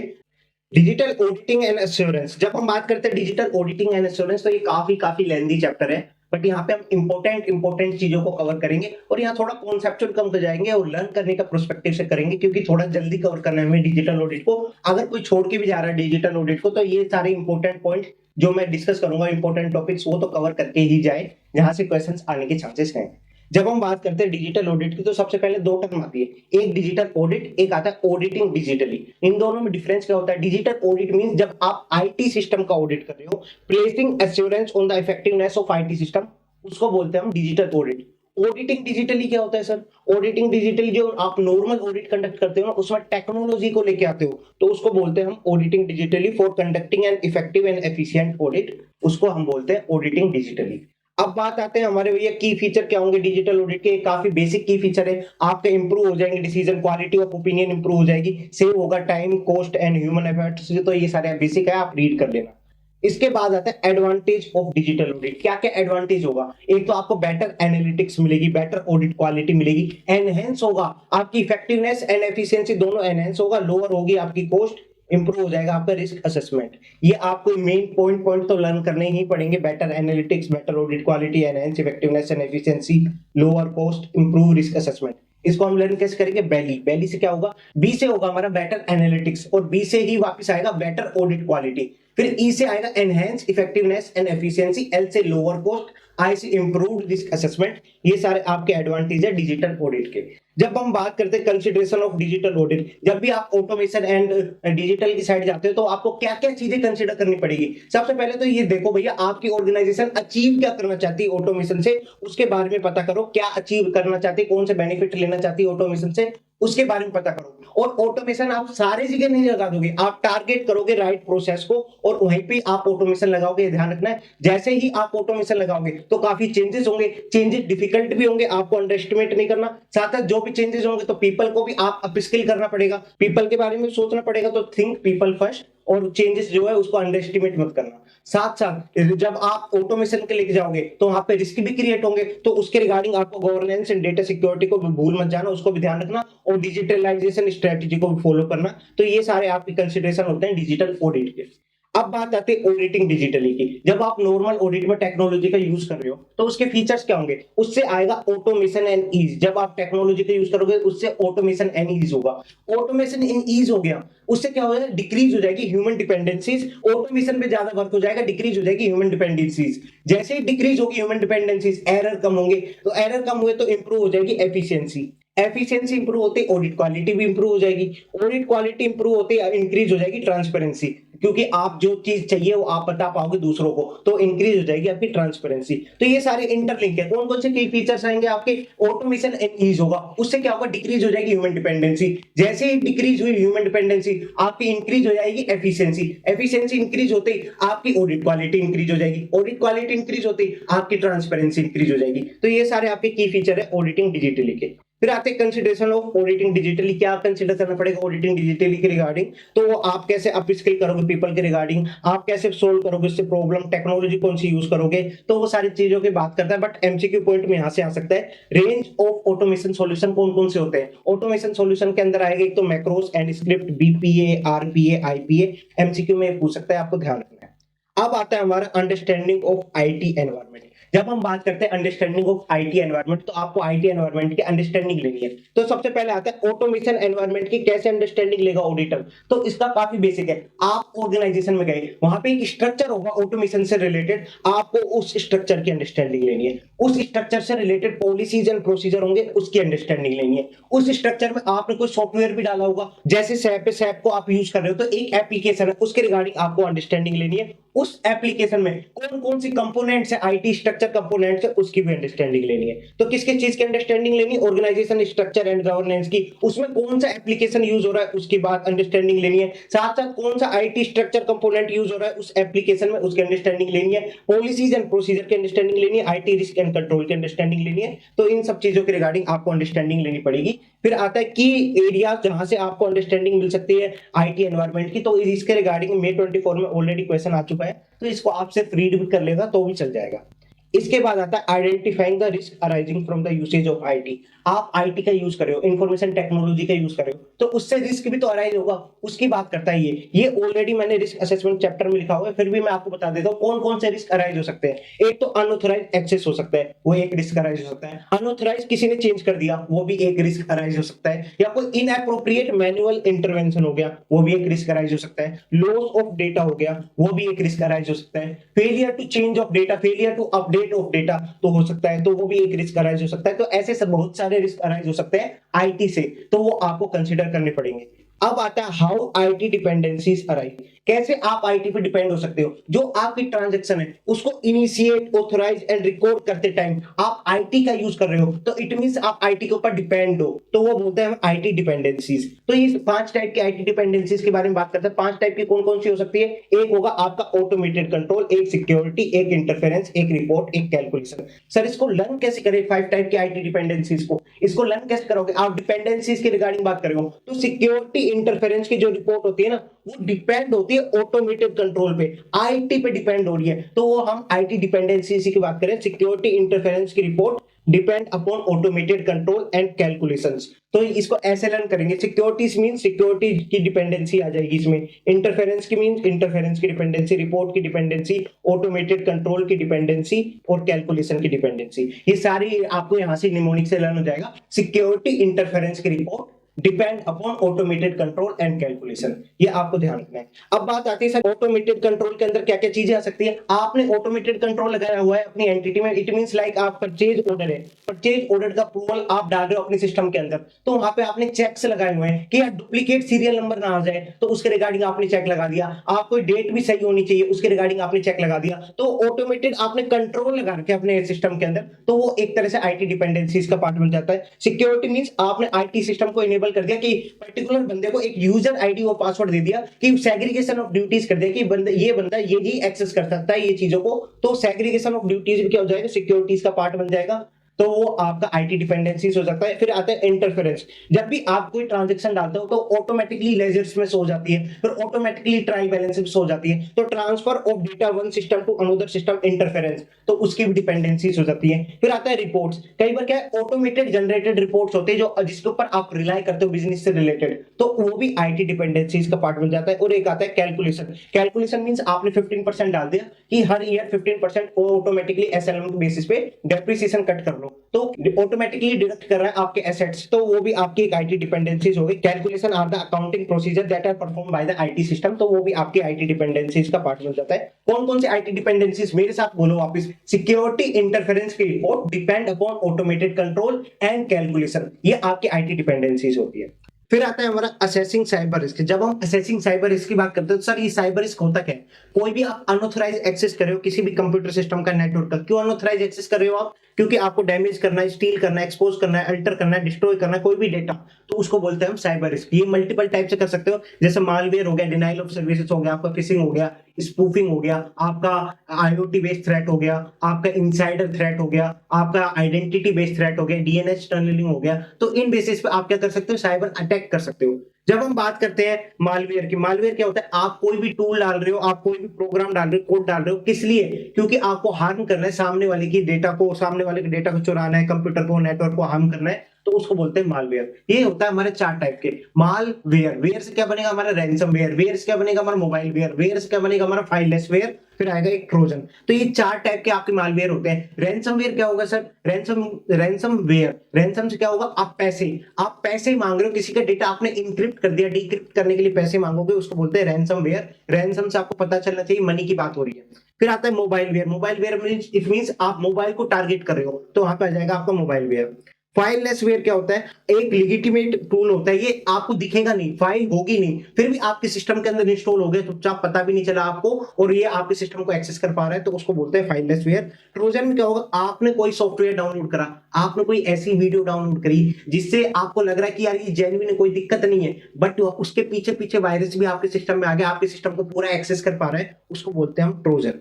डिजिटल ऑडिटिंग एंड एश्योरेंस, जब हम बात करते हैं डिजिटल ऑडिटिंग एंड एश्योरेंस तो ये काफी लेंथी चैप्टर है, बट यहाँ पे हम इंपॉर्टेंट चीजों को कवर करेंगे और यहाँ थोड़ा कॉन्सेप्चुअल कम कर जाएंगे और लर्न करने का पर्सपेक्टिव से करेंगे, क्योंकि थोड़ा जल्दी कवर करना है हमें डिजिटल ऑडिट को। अगर कोई छोड़ के भी जा रहा है डिजिटल ऑडिट को तो ये सारे इंपॉर्टेंट पॉइंट जो मैं डिस्कस करूंगा, इंपॉर्टेंट टॉपिक्स वो तो कवर करके ही जाए जहां से क्वेश्चंस आने के चांसेस हैं। जब हम बात करते हैं डिजिटल ऑडिट की तो सबसे पहले दो टर्म आती है, एक डिजिटल ऑडिट, एक आता है ऑडिटिंग डिजिटली। इन दोनों में डिफरेंस क्या होता है? डिजिटल ऑडिट मींस जब आप आईटी सिस्टम का ऑडिट कर रहे हो, placing assurance on the effectiveness of IT system, उसको बोलते हैं हम डिजिटल ऑडिट। ऑडिटिंग डिजिटली क्या होता है सर? ऑडिटिंग डिजिटली जो आप नॉर्मल ऑडिट कंडक्ट करते हो ना उसमें टेक्नोलॉजी को लेके आते हो तो उसको बोलते हैं हम auditing digitally for conducting an effective and efficient audit, उसको हम बोलते हैं ऑडिटिंग डिजिटली। अब बात आते हैं हमारे भैया की फीचर क्या होंगे डिजिटल ऑडिट के। काफी बेसिक की फीचर है, आपके इंप्रूव हो जाएंगे decision, quality of opinion improve हो जाएगी, सेव होगा time, cost and human efforts, तो ये सारे बेसिक है, आप रीड कर लेना। इसके बाद आता है एडवांटेज ऑफ डिजिटल ऑडिट। क्या क्या एडवांटेज होगा? एक तो आपको बेटर एनालिटिक्स मिलेगी, बेटर ऑडिट क्वालिटी मिलेगी, एनहेंस होगा आपकी इफेक्टिवनेस एंड एफिशिएंसी दोनों एनहेंस होगा, लोअर होगी आपकी कॉस्ट, इंप्रूव हो जाएगा आपका रिस्क असेसमेंट। ये आपको मेन पॉइंट तो लर्न करने ही पड़ेंगे, better analytics, better audit quality, enhance effectiveness and efficiency, lower cost, improve risk assessment. इसको हम लर्न कैसे करेंगे? बैली से क्या होगा? बी से होगा हमारा बेटर एनालिटिक्स, और बी से ही वापस आएगा बेटर ऑडिट क्वालिटी, फिर ई से आएगा enhance effectiveness and efficiency, L से लोअर कॉस्ट, आई से इंप्रूव्ड रिस्क असेसमेंट। ये सारे आपके एडवांटेज है डिजिटल ऑडिट के। जब हम बात करते हैं कंसिडरेशन ऑफ डिजिटल ऑडिट, जब भी आप ऑटोमेशन एंड डिजिटल की साइड जाते हो तो आपको क्या क्या चीजें कंसिडर करनी पड़ेगी। सबसे पहले तो ये देखो भैया, आपकी ऑर्गेनाइजेशन अचीव क्या करना चाहती है ऑटोमेशन से, उसके बारे में पता करो। क्या अचीव करना चाहती है, कौन से बेनिफिट लेना चाहती है ऑटोमेशन से, उसके बारे में पता करो। और ऑटोमेशन आप सारे जगह नहीं लगा दोगे, आप टारगेट करोगे राइट प्रोसेस को और वहीं पे आप ऑटोमेशन लगाओगे। ध्यान रखना है, जैसे ही आप ऑटोमेशन लगाओगे तो काफी चेंजेस होंगे, चेंजेस डिफिकल्ट भी होंगे, आपको अंडर एस्टिमेट नहीं करना। साथ साथ जो भी चेंजेस होंगे तो पीपल को भी आप अपस्किल करना पड़ेगा, पीपल के बारे में सोचना पड़ेगा। तो थिंक पीपल फर्स्ट, और चेंजेस जो है उसको अंडर एस्टिमेट मत करना। साथ साथ जब आप ऑटोमेशन के लेके जाओगे तो वहां पे रिस्क भी क्रिएट होंगे, तो उसके रिगार्डिंग आपको गवर्नेंस एंड डेटा सिक्योरिटी को भूल मत जाना, उसको भी ध्यान रखना, और डिजिटलाइजेशन स्ट्रेटेजी को भी फॉलो करना। तो ये सारे आपके कंसिडरेशन होते हैं डिजिटल ऑडिट के। अब बात आती है ऑडिटिंग डिजिटली की। जब आप नॉर्मल ऑडिट में टेक्नोलॉजी का यूज कर रहे हो तो उसके फीचर्स क्या होंगे, उससे आएगा ऑटोमेशन एंड ईज। जब आप टेक्नोलॉजी का यूज करोगे उससे ऑटोमेशन एंड ईज होगा। ऑटोमेशन एंड ईज हो गया, उससे क्या हो जाएगा, डिक्रीज हो जाएगी ह्यूमन डिपेंडेंसीज। ऑटोमेशन पे ज्यादा वर्क हो जाएगा, डिक्रीज हो जाएगी ह्यूमन डिपेंडेंसीज। जैसे ही डिक्रीज होगी ह्यूमन डिपेंडेंसीज, एरर कम होंगे, तो एरर कम हुए तो इंप्रूव हो जाएगी एफिशिएंसी। एफिशिएंसी इंप्रूव होते ऑडिट क्वालिटी भी इंप्रूव हो जाएगी। ऑडिट क्वालिटी इंप्रूव होते इंक्रीज हो जाएगी ट्रांसपेरेंसी, क्योंकि आप जो चीज चाहिए वो आप बता पाओगे दूसरों को, तो इंक्रीज हो जाएगी आपकी ट्रांसपेरेंसी। तो ये सारे इंटरलिंक है। कौन कौन से की फीचर्स आएंगे आपके, ऑटोमेशन एंड ईज होगा, उससे क्या होगा, डिक्रीज हो जाएगी ह्यूमन डिपेंडेंसी। जैसे ही डिक्रीज हुई ह्यूमन डिपेंडेंसी, आपकी इंक्रीज हो जाएगी एफिशिएंसी। एफिशिएंसी इंक्रीज होते ही आपकी ऑडिट क्वालिटी इंक्रीज हो जाएगी। ऑडिट क्वालिटी इंक्रीज होती ही आपकी ट्रांसपेरेंसी इंक्रीज हो जाएगी। तो ये सारे आपके की फीचर है ऑडिटिंग डिजिटली के। फिर आते हैं कंसिडरेशन ऑफ ऑडिटिंग डिजिटली। क्या कंसीडर करना पड़ेगा ऑडिटिंग डिजिटली के रिगार्डिंग, तो वो आप कैसे अपस्किल करोगे पीपल के रिगार्डिंग, आप कैसे सोल्व करोगे इससे प्रॉब्लम, टेक्नोलॉजी कौन सी यूज करोगे, तो वो सारी चीजों की बात करता है। बट एमसीक्यू पॉइंट में यहां से आ सकता है, रेंज ऑफ ऑटोमेशन सॉल्यूशन कौन कौन से होते हैं। ऑटोमेशन सॉल्यूशन के अंदर आएगा एक तो macros and script, BPA, RPA, IPA. MCQ में पूछ सकता है, आपको ध्यान रखना है। अब आता है हमारा अंडरस्टैंडिंग ऑफ आईटी एनवायरनमेंट। जब हम बात करते हैं अंडरस्टैंडिंग ऑफ आईटी एनवायरनमेंट, तो आपको आईटी एनवायरनमेंट की अंडरस्टैंडिंग लेनी है। तो सबसे पहले आता है ऑटोमेशन एनवायरनमेंट की कैसे अंडरस्टैंडिंग लेगा ऑडिटर। तो इसका काफी बेसिक है। आप ऑर्गेनाइजेशन में गए, वहां पे एक स्ट्रक्चर होगा ऑटोमेशन से रिलेटेड, आपको उस स्ट्रक्चर की अंडरस्टैंडिंग लेनी है। उस स्ट्रक्चर से रिलेटेड पॉलिसीज एंड प्रोसीजर होंगे, उसकी अंडरस्टैंडिंग लेनी है। उस स्ट्रक्चर में आपने कोई सॉफ्टवेयर भी डाला होगा, जैसे सैप को आप यूज कर रहे हो, तो एक एप्लीकेशन है, उसके रिगार्डिंग आपको अंडरस्टैंडिंग लेनी है। उस एप्लीकेशन में कौन कौन सी कंपोनेंट्स है, आईटी स्ट्रक्चर कंपोनेंट्स है, उसकी भी अंडरस्टैंडिंग लेनी है। तो किसके चीज की अंडरस्टैंडिंग लेनी है, ऑर्गेनाइजेशन स्ट्रक्चर एंड गवर्नेंस की। उसमें कौन सा एप्लीकेशन यूज हो रहा है उसकी बात अंडरस्टैंडिंग लेनी है। साथ साथ कौन सा आईटी स्ट्रक्चर कंपोनेंट यूज हो रहा है उस एप्लीकेशन में, उसकी अंडरस्टैंडिंग लेनी है। पॉलिसीज एंड प्रोसीजर की अंडरस्टैंडिंग लेनी है, आईटी रिस्क एंड कंट्रोल की अंडरस्टैंडिंग लेनी है। तो इन सब चीजों के रिगार्डिंग आपको अंडरस्टैंडिंग लेनी पड़ेगी। फिर आता है की एरिया जहां से आपको अंडरस्टैंडिंग मिल सकती है आईटी एनवायरनमेंट की। तो इसके रिगार्डिंग May 24 में ऑलरेडी क्वेश्चन आ चुका है, तो इसको आप सिर्फ रीड भी कर लेगा तो भी चल जाएगा। इसके बाद आता है identifying the risk arising from the usage of IT. आप आईटी का यूज कर रहे हो, इंफॉर्मेशन टेक्नोलॉजी का यूज कर रहे हो, तो उससे रिस्क भी तो अराइज होगा, उसकी बात करता है ये ऑलरेडी मैंने रिस्क असेसमेंट चैप्टर में लिखा हुआ है, फिर भी मैं आपको बता देता हूँ कौन कौन से रिस्क अराइज हो सकते हैं। एक तो अनऑथराइज एक्सेस हो सकता है, वो एक रिस्क अराइज हो सकता है। अनऑथराइज किसी ने चेंज कर दिया, वो भी एक रिस्क अराइज हो सकता है। या कोई इनएप्रोप्रिएट मैनुअल इंटरवेंशन हो गया, वो भी एक रिस्क अराइज हो सकता है। लॉस ऑफ डेटा हो गया, वो भी एक रिस्क अराइज हो सकता है। Failure to change of data, failure to update of data तो हो सकता है, तो वो भी एक रिस्क अराइज हो सकता है। तो ऐसे सब बहुत सारे रिस्क अराइज हो सकते हैं आईटी से, तो वो आपको कंसीडर करने पड़ेंगे। अब आता है हाउ आईटी डिपेंडेंसीज अराइज। कैसे आप आईटी पे डिपेंड हो सकते हो। जो आपकी ट्रांजैक्शन है उसको इनिशिएट, ऑथराइज एंड रिकॉर्ड करते टाइम आप आईटी का यूज कर रहे हो, तो इट मींस आप आईटी के ऊपर डिपेंड हो, तो वो बोलते हैं आईटी डिपेंडेंसीज। तो ये 5 टाइप की आईटी डिपेंडेंसीज के बारे में बात करते हैं। 5 टाइप की कौन कौन सी हो सकती है। एक होगा आपका ऑटोमेटेड कंट्रोल, एक सिक्योरिटी, एक इंटरफेरेंस, एक रिपोर्ट, एक कैलकुलेशन। सर इसको लर्न कैसे करें 5 टाइप की आईटी डिपेंडेंसीज को, इसको लर्न कैसे करोगे। आप डिपेंडेंसीज के रिगार्डिंग बात कर रहे हो, तो सिक्योरिटी इंटरफेरेंस की जो रिपोर्ट होती है ना, वो डिपेंड होती है ऑटोमेटेड कंट्रोल पे, आईटी पे डिपेंड हो रही है, तो वो हम आईटी डिपेंडेंसी की बात करें। सिक्योरिटी इंटरफेरेंस की report depend upon automated control and calculations. तो इसको ऐसे लर्न करेंगे। सिक्योरिटीज मीन सिक्योरिटी की डिपेंडेंसी आ जाएगी इसमें, इंटरफेरेंस की मीन इंटरफेरेंस की डिपेंडेंसी, रिपोर्ट की डिपेंडेंसी, ऑटोमेटेड कंट्रोल की डिपेंडेंसी और कैलकुलेशन की डिपेंडेंसी। ये सारी आपको यहां से निमोनिक से लर्न हो जाएगा। सिक्योरिटी इंटरफेरेंस की report, depend upon automated control and calculation. ये आपको ध्यान रखना है। अब बात आती है सर ऑटोमेटेड कंट्रोल के अंदर क्या क्या चीजें आ सकती है। आपने ऑटोमेटेड कंट्रोल लगाया हुआ है अपनी एंटिटी में, इट मींस लाइक आप परचेज ऑर्डर है, परचेज ऑर्डर का अप्रूवल आप डाल रहे हो अपने सिस्टम के अंदर, तो वहां पे आपने चेक्स लगाए हुए हैं कि यार डुप्लीकेट सीरियल नंबर ना आ जाए, तो उसके रिगार्डिंग आपने चेक लगा दिया। आपको डेट भी सही होनी चाहिए, उसके रिगार्डिंग आपने चेक लगा दिया। तो ऑटोमेटेड आपने कंट्रोल लगा रखे अपने सिस्टम के अंदर, तो वो एक तरह से आईटी डिपेंडेंसीज का पार्ट बन जाता है। सिक्योरिटी मींस आपने आईटी सिस्टम को इनेबल कर दिया कि पर्टिकुलर बंदे को एक यूजर आईडी और पासवर्ड दे दिया कि सेग्रीगेशन ऑफ ड्यूटीज कर दिया कि बंदा ये ही एक्सेस कर सकता है ये चीजों को, तो सेग्रीगेशन ऑफ ड्यूटीज भी क्या हो जाएगा, सिक्योरिटीज का पार्ट बन जाएगा। तो वो आपका आईटी डिपेंडेंसीज हो सकता है। फिर आता है इंटरफेरेंस। जब भी आप कोई ट्रांजैक्शन डालते हो तो ऑटोमेटिकली लेजर्स में सो जाती है, फिर ऑटोमेटिकली ट्रायल बैलेंस में सो जाती है। तो transfer of data one system to another system, interference, तो उसकी भी डिपेंडेंसीज हो जाती है। फिर आता है रिपोर्ट्स। कई बार क्या है, ऑटोमेटेड जनरेटेड रिपोर्ट्स होते हैं जो जिसके ऊपर आप रिलाई करते हो बिजनेस से रिलेटेड, तो वो भी आईटी डिपेंडेंसीज का पार्ट बन जाता है। और एक आता है कैलकुलेशन। कैलकुलेशन मींस आपने 15% डाल दिया कि हर ईयर 15% ऑटोमेटिकली एसएलएम के बेसिस पे डेप्रिसिएशन कट कर लो, तो ऑटोमेटिकली डिडक्ट कर रहा है आपके एसेट्स, तो वो भी आपकी एक आईटी डिपेंडेंसीज हो गई। Calculation are the accounting procedure that are perform by the IT system, तो वो भी आपकी आईटी डिपेंडेंसीज का पार्ट बन जाता है। कौन कौन से आईटी डिपेंडेंसीज, मेरे साथ बोलो वापस। सिक्योरिटी, इंटरफेरेंस की report, depend upon automated control and calculation, ये आपकी आईटी डिपेंडेंसीज होती है। फिर आता है हमारा असेसिंग साइबर रिस्क। जब हम असेसिंग साइबर रिस्क की बात करते हैं तो सर ये साइबर रिस्क होता क्या है। कोई भी आप अनऑथराइज एक्सेस कर रहे हो किसी भी कंप्यूटर सिस्टम का, नेटवर्क का, क्यों अनऑथराइज एक्सेस कर रहे हो आप, क्योंकि आपको डैमेज करना है, स्टील करना है, एक्सपोज करना है, अल्टर करना है, डिस्ट्रॉय करना है कोई भी डेटा, तो उसको बोलते हैं हम साइबर रिस्क। ये मल्टीपल टाइप से कर सकते हो, जैसे मालवेयर हो गया, डिनाइल ऑफ सर्विसेज हो गया, आपका फिशिंग हो गया, स्पूफिंग हो गया, आपका आईओटी बेस्ड थ्रेट हो गया, आपका इनसाइडर थ्रेट हो गया, आपका आइडेंटिटी बेस्ड थ्रेट हो गया, डीएनएस टनलिंग हो गया। तो इन बेसिस पे आप क्या कर सकते हो, साइबर अटैक कर सकते हो। जब हम बात करते हैं मालवेयर की, मालवेयर क्या होता है, आप कोई भी टूल डाल रहे हो, आप कोई भी प्रोग्राम डाल रहे हो, कोड डाल रहे हो, किस लिए, क्योंकि आपको हार्म करना है सामने वाले की डेटा को, सामने वाले के डेटा को चुराना है, कंप्यूटर को, नेटवर्क को हार्म करना है, तो उसको बोलते हैं मालवेयर। ये होता है हमारे 4 टाइप के मालवेयर। वेयर से क्या बनेगा हमारा रैंसमवेयर, वेयर से क्या बनेगा हमारा मोबाइल वेयर, वेयर से क्या बनेगा हमारा फाइललेस वेयर, फिर आएगा एक ट्रोजन। तो ये 4 टाइप के आपके मालवेयर होते हैं। रैंसमवेयर क्या होगा सर, रैंसमवेयर, रैंसम से क्या होगा, आप पैसे मांग रहे हो, किसी का डेटा आपने इंक्रिप्ट कर दिया, डिक्रिप्ट करने के लिए पैसे मांगोगे, उसको बोलते हैं रैंसमवेयर। रैंसम से आपको पता चलना चाहिए मनी की बात हो रही है। फिर आता है mobile ware. Mobile ware means it means आप मोबाइल को टारगेट कर रहे हो, तो वहां पे आ जाएगा आपका मोबाइल वेयर। फाइललेस वेयर क्या होता है, एक लेजिटिमेट टूल होता है, ये आपको दिखेगा नहीं, फाइल होगी नहीं, फिर भी आपके सिस्टम के अंदर इंस्टॉल हो गया, चुपचाप पता भी नहीं चला आपको, और ये आपके सिस्टम को एक्सेस कर पा रहा है, तो उसको बोलते हैं फाइललेस वेयर। ट्रोजन में क्या होगा, आपने कोई सॉफ्टवेयर डाउनलोड करा, आपने कोई ऐसी वीडियो डाउनलोड करी जिससे आपको लग रहा है कि यार ये जेन्युइन है, कोई दिक्कत नहीं है, बट उसके पीछे पीछे वायरस भी आपके सिस्टम में आ गया, आपके सिस्टम को पूरा एक्सेस कर पा रहा है, उसको बोलते हैं हम ट्रोजन।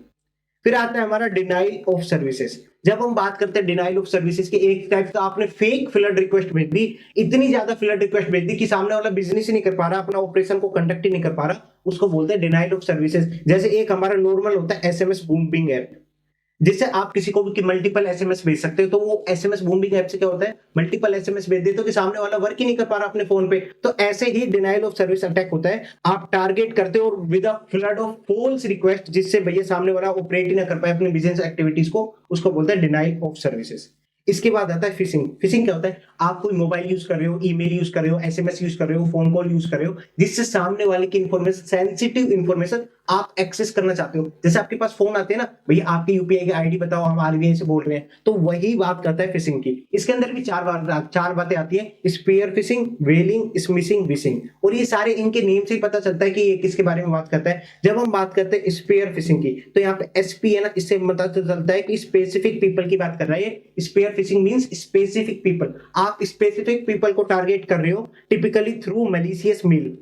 फिर आता है हमारा डिनाइल ऑफ सर्विसेज। जब हम बात करते हैं डिनाइल ऑफ सर्विसेज की, एक टाइप का आपने फेक फ्लड रिक्वेस्ट भेज दी, इतनी ज्यादा फ्लड रिक्वेस्ट भेज दी कि सामने वाला बिजनेस ही नहीं कर पा रहा, अपना ऑपरेशन को कंडक्ट ही नहीं कर पा रहा, उसको बोलते हैं डिनाइल ऑफ सर्विसेज। जैसे एक हमारा नॉर्मल होता है एसएमएस बूमिंग ऐप, जिससे आप किसी को भी मल्टीपल एसएमएस भेज सकते हो, तो वो एसएमएस बूमिंग ऐप से क्या होता है, मल्टीपल एसएमएस भेज देते हो कि सामने वाला वर्क ही नहीं कर पा रहा अपने फोन पे, तो ऐसे ही डिनाइल ऑफ सर्विस अटैक होता है। आप टारगेट करते हो with a flood of false request, जिससे भैया सामने वाला ऑपरेट ही ना कर पाए अपने बिजनेस एक्टिविटीज को, उसको बोलते हैं डिनाइल ऑफ सर्विसेज। इसके बाद आता है फिशिंग। फिशिंग क्या होता है, आप कोई मोबाइल यूज कर रहे हो, ईमेल यूज कर रहे हो, एसएमएस यूज कर रहे हो, फोन कॉल यूज कर रहे हो, जिससे सामने वाले की इंफॉर्मेशन, सेंसिटिव इंफॉर्मेशन आप एक्सेस करना चाहते हो। जैसे आपके पास फोन आते हैं ना, भैया आपकी यूपीआई की आईडी बताओ, हम आरबीआई से बोल रहे हैं, तो वही बात करता है फिशिंग की। इसके अंदर भी चार बातें आती है, स्पेयर फिशिंग, वेलिंग, स्मिशिंग, विशिंग, और ये सारे इनके नेम से ही पता चलता है कि ये किसके बारे में बात करता है। जब हम बात करते हैं स्पेयर फिशिंग की, तो यहाँ पे एसपी है ना, इससे पता चलता है कि स्पेसिफिक पीपल की बात कर रहा है। Spear phishing means specific people, आप स्पेसिफिक पीपल को टारगेट कर रहे हो, टिपिकली थ्रू मैलिशियस मेल,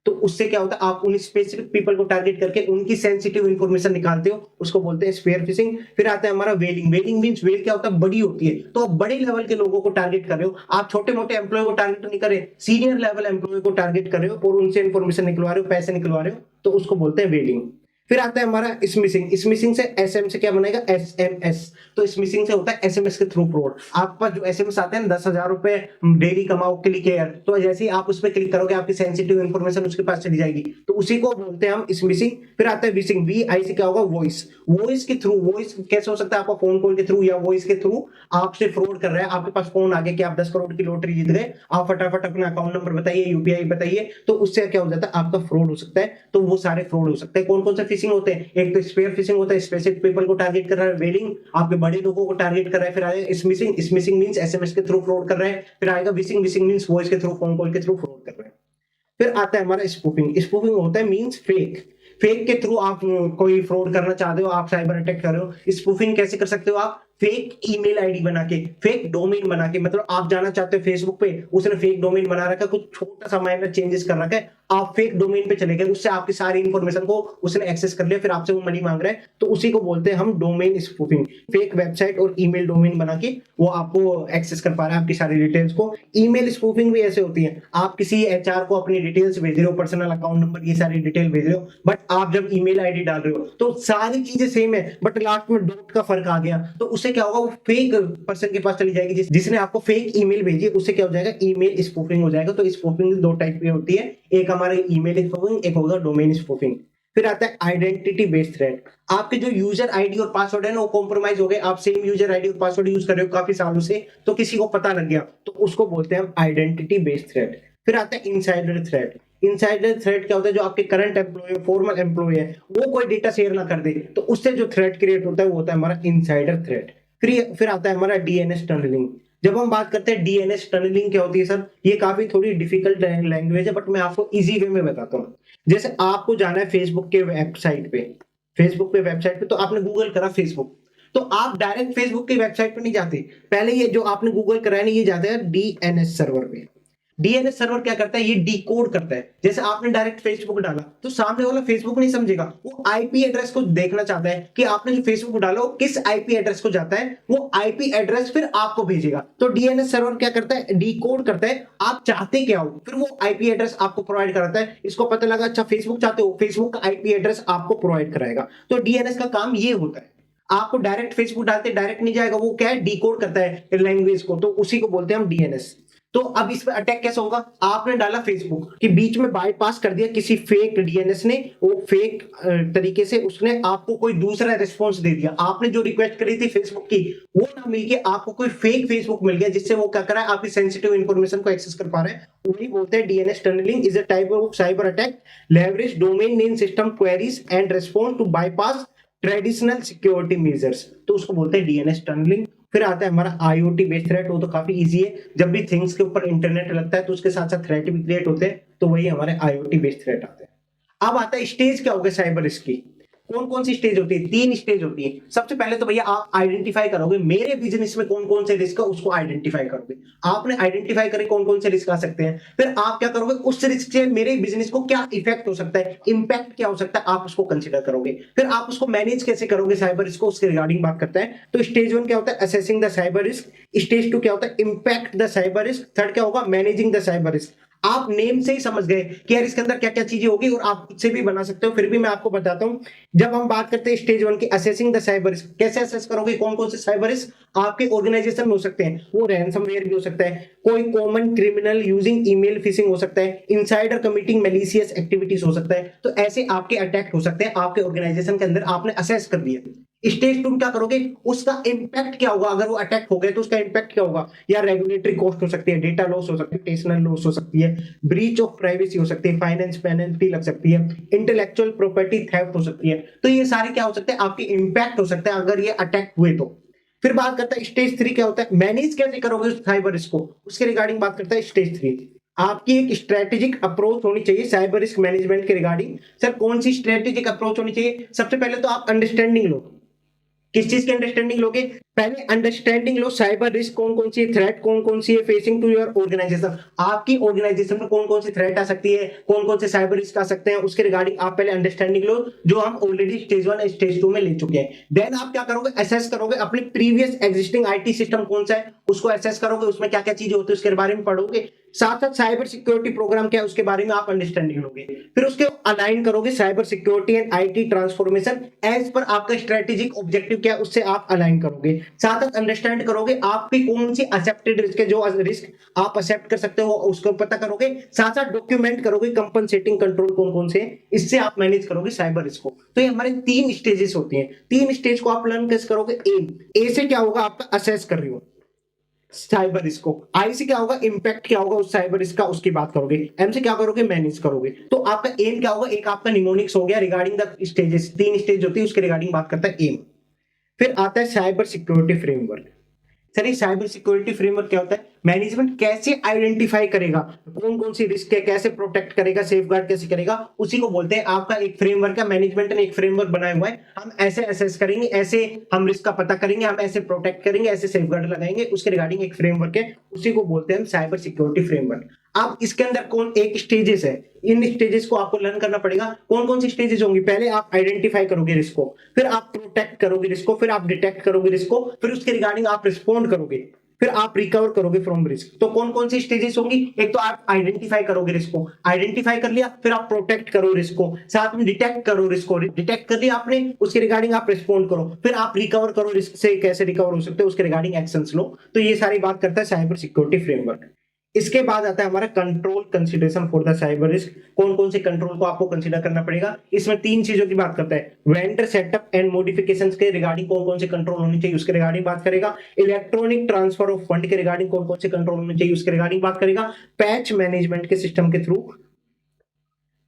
तो उससे क्या होता है, आप उन स्पेसिफिक पीपल को टारगेट करके उनकी सेंसिटिव इंफॉर्मेशन निकालते हो, उसको बोलते हैं स्पेयर फिशिंग। फिर आता है हमारा वेलिंग। वेलिंग मींस वेल क्या होता है, बड़ी होती है, तो आप बड़े लेवल के लोगों को टारगेट कर रहे हो, आप छोटे मोटे एम्प्लॉय को टारगेट नहीं कर रहे, सीनियर लेवल एम्प्लॉय को टारगेट कर रहे हो और उनसे इंफॉर्मेशन निकलवा रहे हो, पैसे निकलवा रहे हो, तो उसको बोलते हैं वेलिंग। फिर आता है हमारा स्मिशिंग। स्मिशिंग से एसएम से क्या बनेगा, एसएमएस। तो स्मिशिंग से होता है एसएमएस के थ्रू फ्रॉड। आपके पास जो एसएमएस आते हैं 10,000 रुपए डेली कमाओ क्लिक हेयर, तो जैसे ही आप उस पर क्लिक करोगे आपकी सेंसिटिव इन्फॉर्मेशन उसके पास चली जाएगी, तो उसी को बोलते हैं हम स्मिशिंग। फिर आता है विशिंग। वी आई से क्या होगा, वॉइस। वॉइस के थ्रू, वॉइस कैसे हो सकता है, आपका फोन कॉल के थ्रू या वॉइस के थ्रू आपसे फ्रॉड कर रहा है। आपके पास फोन आ गया कि आप 10 करोड़ की लॉटरी जीत गए, आप फटाफट अपना अकाउंट नंबर बताइए, यूपीआई बताइए, तो उससे क्या हो जाता है, आपका फ्रॉड हो सकता है। तो वो सारे फ्रॉड हो सकते हैं। कौन कौन से फिशिंग होते हैं, एक तो स्पेयर फिशिंग होता है, स्पेसिफिक पीपल को टारगेट कर रहा है। वेलिंग, आपके बड़े लोगों को टारगेट कर रहा है। फिर आएगा स्मिशिंग। स्मिशिंग मींस एसएमएस के थ्रू फ्रॉड कर रहा है। फिर आएगा विशिंग। विशिंग मींस वॉइस के थ्रू, फोन कॉल के थ्रू फ्रॉड कर रहा है। फिर आता है हमारा स्पूफिंग। स्पूफिंग होता है मींस फेक। फेक के थ्रू आप कोई फ्रॉड करना चाहते हो, आप साइबर अटैक कर रहे हो। स्पूफिंग कैसे कर सकते हो आप, फेक ईमेल आईडी बना के, फेक डोमेन बना के, मतलब आप जाना चाहते हो फेसबुक पे, उसने फेक डोमेन बना रखा है, कुछ छोटा सा माइनर चेंजेस कर रखा है, आप फेक डोमेन पे चले गए, उससे आपकी सारी इंफॉर्मेशन को उसने एक्सेस कर लिया, फिर आपसे वो मनी मांग रहा है, तो उसी को बोलते हैं हम डोमेन स्पूफिंग। फेक वेबसाइट और ईमेल डोमेन बना के वो आपको एक्सेस कर पा रहा है आपकी सारी डिटेल्स को। ईमेल स्पूफिंग भी ऐसे होती है, आप किसी एचआर को अपनी डिटेल्स भेज रहे हो, पर्सनल अकाउंट नंबर, ये सारी डिटेल भेज रहे हो, बट आप जब ईमेल आईडी डाल रहे हो तो सारी चीजें सेम है, बट लास्ट में डॉट का फर्क आ गया, तो उससे क्या होगा, वो फेक पर्सन के पास चली जाएगी, जिसने आपको फेक ईमेल भेजी है, उससे क्या हो जाएगा, ईमेल स्पूफिंग हो जाएगा। तो स्पूफिंग दो टाइप की होती है, एक हमारे ईमेल स्पूफिंग, एक होगा डोमेन स्पूफिंग। फिर आता है आइडेंटिटी बेस्ड थ्रेट। आपके जो यूजर आईडी और पासवर्ड है ना, वो कॉम्प्रोमाइज हो गए, आप सेम यूजर आईडी और पासवर्ड यूज कर रहे हो काफी सालों से, तो किसी को पता लग गया, तो उसको बोलते हैं हम आइडेंटिटी बेस्ड थ्रेट। फिर आता है इनसाइडर थ्रेट। इनसाइडर थ्रेट क्या होता है, जो आपके करंट एम्प्लॉय, फॉर्मल एम्प्लॉय है, वो कोई डेटा शेयर ना कर दे, तो उससे जो थ्रेट क्रिएट होता है वो होता है हमारा इनसाइडर थ्रेट। फिर आता है हमारा डीएनएस टनलिंग। जब हम बात करते हैं डीएनएस टनलिंग क्या होती है सर, ये काफी थोड़ी डिफिकल्ट लैंग्वेज है, बट मैं आपको इजी वे में बताता हूँ। जैसे आपको जाना है फेसबुक के वेबसाइट पे, फेसबुक पे वेबसाइट पे, तो आपने गूगल करा फेसबुक, तो आप डायरेक्ट फेसबुक की वेबसाइट पे नहीं जाते, पहले ये जो आपने गूगल करा है ना, ये जाते हैं डीएनएस सर्वर पे। डीएनएस सर्वर क्या करता है, ये डिकोड करता है। जैसे आपने डायरेक्ट फेसबुक डाला तो सामने वाला फेसबुक नहीं समझेगा, वो आईपी एड्रेस को देखना चाहता है कि आपने जो फेसबुक डाला वो किस आईपी एड्रेस को जाता है, वो आईपी एड्रेस फिर आपको भेजेगा। तो डीएनएस सर्वर क्या करता है, डिकोड करता है आप चाहते क्या हो, फिर वो आईपी एड्रेस आपको प्रोवाइड कराता है। इसको पता लगा अच्छा फेसबुक चाहते हो, फेसबुक का आईपी एड्रेस आपको प्रोवाइड कराएगा। तो डीएनएस का काम ये होता है, आपको डायरेक्ट फेसबुक डालते डायरेक्ट नहीं जाएगा, वो क्या है, डिकोड करता है लैंग्वेज को, तो उसी को बोलते हैं हम डीएनएस। तो अब इस पे अटैक कैसे होगा, आपने डाला फेसबुक के बीच में बाईपास कर दिया किसी फेक डीएनएस ने, वो फेक तरीके से उसने आपको कोई दूसरा रिस्पॉन्स दे दिया, आपने जो रिक्वेस्ट करी थी फेसबुक की वो ना मिलके आपको कोई फेक फेसबुक मिल गया, जिससे वो क्या कर रहा है, आपकी सेंसिटिव इंफॉर्मेशन को एक्सेस कर पा रहे हैं। वही बोलते हैं DNS tunnelling is a type of cyber attack leverage domain name system queries and response to bypass traditional security measures, तो उसको बोलते हैं डीएनएस टनलिंग। फिर आता है हमारा आईओटी बेस्ड थ्रेट, वो तो काफी इजी है, जब भी थिंग्स के ऊपर इंटरनेट लगता है तो उसके साथ साथ थ्रेट भी क्रिएट होते हैं, तो वही हमारे आईओटी बेस्ड थ्रेट आते हैं। अब आता है स्टेज क्या होगा साइबर रिस्क की, कौन कौन सी स्टेज होती है, 3 स्टेज होती है। सबसे पहले तो भैया आप आइडेंटिफाई करोगे मेरे बिजनेस में कौन कौन से रिस्क है, उसको आइडेंटिफाई करोगे, आपने आइडेंटिफाई करे कौन कौन से रिस्क आ सकते हैं, फिर आप क्या करोगे, उस रिस्क से मेरे बिजनेस को क्या इफेक्ट हो सकता है, इंपैक्ट क्या हो सकता है, आप उसको कंसीडर करोगे, फिर आप उसको मैनेज कैसे करोगे साइबर रिस्क को, उसके रिगार्डिंग बात करता है। तो स्टेज 1 क्या होता है, assessing the cyber risk. Stage 2 क्या होता है, impact the cyber risk. Third क्या होगा, मैनेजिंग द साइबर रिस्क। आप नेम से ही समझ गए कि यार इसके अंदर क्या क्या चीजें होगी, और आप खुद से भी बना सकते हो, फिर भी मैं आपको बताता हूं। जब हम बात करते हैं स्टेज 1 की, असेसिंग द साइबर रिस्क, कैसे असेस करोगे, कौन कौन से साइबर रिस्क आपके ऑर्गेनाइजेशन में हो सकते हैं, वो रैनसमवेयर भी हो सकता है, कोई common criminal using email fishing हो सकता है, इनसाइडर कमिटिंग मैलिशियस एक्टिविटीज हो सकता है, तो ऐसे आपके अटैक हो सकते हैं आपके ऑर्गेनाइजेशन के अंदर, आपने असेस कर दिया। स्टेज 2 क्या करोगे, उसका इंपैक्ट क्या होगा, अगर वो अटैक हो गए तो उसका इंपैक्ट क्या होगा, या रेगुलेटरी कॉस्ट हो सकती है, डेटा लॉस हो सकती है, टेक्निकल लॉस हो सकती है, ब्रीच ऑफ प्राइवेसी हो सकती है, फाइनेंस पेनल्टी लग सकती है, इंटेलेक्चुअल प्रॉपर्टी थेफ्ट हो सकती है, तो ये सारे क्या हो सकते हैं, आपके इंपैक्ट हो सकते हैं अगर ये अटैक हुए तो। फिर बात करता है स्टेज 3 क्या होता है, मैनेज कैसे करोगे उस साइबर रिस्क को, उसके रिगार्डिंग बात करता है स्टेज 3। आपकी एक स्ट्रेटेजिक अप्रोच होनी चाहिए साइबर रिस्क मैनेजमेंट के रिगार्डिंग। सर कौन सी स्ट्रेटेजिक अप्रोच होनी चाहिए, सबसे पहले तो आप अंडरस्टैंडिंग लो किस चीज की अंडरस्टैंडिंग लोगे? पहले अंडरस्टैंडिंग लो साइबर रिस्क कौन कौन सी है, थ्रेट कौन कौन सी है फेसिंग टू योर ऑर्गेनाइजेशन, आपकी ऑर्गेनाइजेशन में कौन कौन सी थ्रेट आ सकती है, कौन कौन से साइबर रिस्क आ सकते हैं, उसके रिगार्डिंग आप पहले अंडरस्टैंडिंग लो, जो हम ऑलरेडी स्टेज 1 स्टेज 2 में ले चुके हैं। देन आप क्या करोगे, असेस करोगे अपने प्रीवियस एग्जिस्टिंग आईटी सिस्टम कौन सा है, उसको असेस करोगे, उसमें क्या क्या चीजें होती है उसके बारे में पढ़ोगे। साथ साथ साइबर सिक्योरिटी प्रोग्राम क्या है उसके बारे में आप अंडरस्टैंडिंग लोगे। फिर उसके अलाइन करोगे cyber security and IT transformation as per आपका स्ट्रेटेजिक ऑब्जेक्टिव क्या है उससे आप अलाइन करोगे। साथ साथ अंडरस्टैंड करोगे आपकी कौन सी एक्सेप्टेड रिस्क है, जो रिस्क आप एक्सेप्ट कर सकते हो उसको पता करोगे। साथ साथ डॉक्यूमेंट करोगे कंपनसेटिंग कंट्रोल कौन कौन से, इससे आप मैनेज करोगे साइबर रिस्क को। तो ये हमारे 3 स्टेजेस होती हैं। 3 स्टेज को आप लर्न कैसे करोगे? ए से क्या होगा, आपका असेस कर रही हो साइबर रिस्क को, आई से क्या होगा, इंपैक्ट क्या होगा उस साइबर रिस्क का उसकी बात करोगे, एम से क्या करोगे, मैनेज करोगे। तो आपका एम क्या होगा, एक आपका निमोनिक्स हो गया रिगार्डिंग द स्टेजेस, 3 स्टेज होती है उसके रिगार्डिंग बात करता है एम। फिर आता है साइबर सिक्योरिटी फ्रेमवर्क। सर ये साइबर सिक्योरिटी फ्रेमवर्क क्या होता है? मैनेजमेंट कैसे आइडेंटिफाई करेगा कौन कौन सी रिस्क है, कैसे प्रोटेक्ट करेगा, सेफगार्ड कैसे करेगा, उसी को बोलते हैं आपका एक फ्रेमवर्क है। मैनेजमेंट ने एक फ्रेमवर्क बनाया हुआ है, हम ऐसे असेस करेंगे, ऐसे हम रिस्क का पता करेंगे, हम ऐसे प्रोटेक्ट करेंगे, ऐसे सेफगार्ड लगाएंगे, उसके रिगार्डिंग एक फ्रेमवर्क है, उसी को बोलते हैं हम साइबर सिक्योरिटी फ्रेमवर्क। अब इसके अंदर कौन एक स्टेजेस है, इन स्टेजेस को आपको लर्न करना पड़ेगा। कौन कौन सी स्टेजेस होंगी? पहले आप आइडेंटिफाई करोगे रिस्क को, फिर आप प्रोटेक्ट करोगे रिस्क को, फिर आप डिटेक्ट करोगे रिस्क को, फिर उसके रिगार्डिंग आप रिस्पॉन्ड करोगे, फिर आप रिकवर करोगे फ्रॉम रिस्क। तो कौन कौन सी स्टेजेस होंगी? एक तो आप आइडेंटिफाई करोगे रिस्क को, आइडेंटिफाई कर लिया, फिर आप प्रोटेक्ट करो रिस्क को, साथ में डिटेक्ट करो रिस्क को, डिटेक्ट कर लिया आपने, उसके रिगार्डिंग आप रिस्पॉन्ड करो, फिर आप रिकवर करो रिस्क से, कैसे रिकवर हो सकते हो उसके रिगार्डिंग एक्शंस लो। तो ये सारी बात करता है साइबर सिक्योरिटी फ्रेमवर्क। इसके बाद आता है हमारा control consideration for the cyber risk. कौन कौन से कंट्रोल को आपको कंसीडर करना पड़ेगा? इसमें 3 चीजों की बात करता है। वेंडर सेटअप एंड मॉडिफिकेशंस के रिगार्डिंग कौन कौन से कंट्रोल होने चाहिए उसके रिगार्डिंग बात करेगा। इलेक्ट्रॉनिक ट्रांसफर ऑफ फंड के रिगार्डिंग कौन कौन से कंट्रोल होने चाहिए उसके रिगार्डिंग बात करेगा। पैच मैनेजमेंट के सिस्टम के थ्रू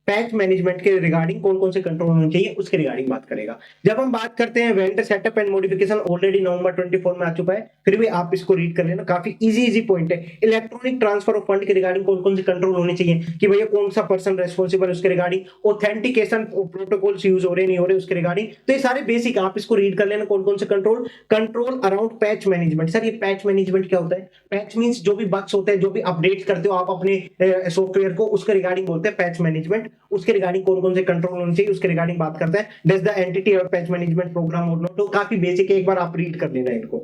पैच मैनेजमेंट के रिगार्डिंग कौन कौन से कंट्रोल होने चाहिए उसके रिगार्डिंग बात करेगा। जब हम बात करते हैं vendor setup and modification, already November 24 में आ चुका है, फिर भी आप इसको रीड कर लेना, काफी इजी पॉइंट है। इलेक्ट्रॉनिक ट्रांसफर ऑफ फंड के रिगार्डिंग कौन कौन से कंट्रोल होने चाहिए कि भैया कौन सा पर्सन रेस्पॉन्सिबल उसके रिगार्डिंग। ऑथेंटिकेशन प्रोटोकॉल्स यूज हो रहे नहीं हो रहे उसके रिगार्डिंग। तो ये सारे बेसिक आप इसको रीड कर लेना, कौन कौन से control around patch management. Sir ये पैच मैनेजमेंट क्या होता है? पैच मींस जो भी बग्स होते हैं, जो भी अपडेट करते हो आप अपने सॉफ्टवेयर को, उसके रिगार्डिंग बोलते हैं पैच मैनेजमेंट। उसके रिगार्डिंग कौन कौन से कंट्रोल होने चाहिए उसके रिगार्डिंग बात करता है। डज द एंटिटी और पैच मैनेजमेंट प्रोग्राम और नॉट। तो काफी बेसिक है, एक बार आप रीड कर लेना इनको।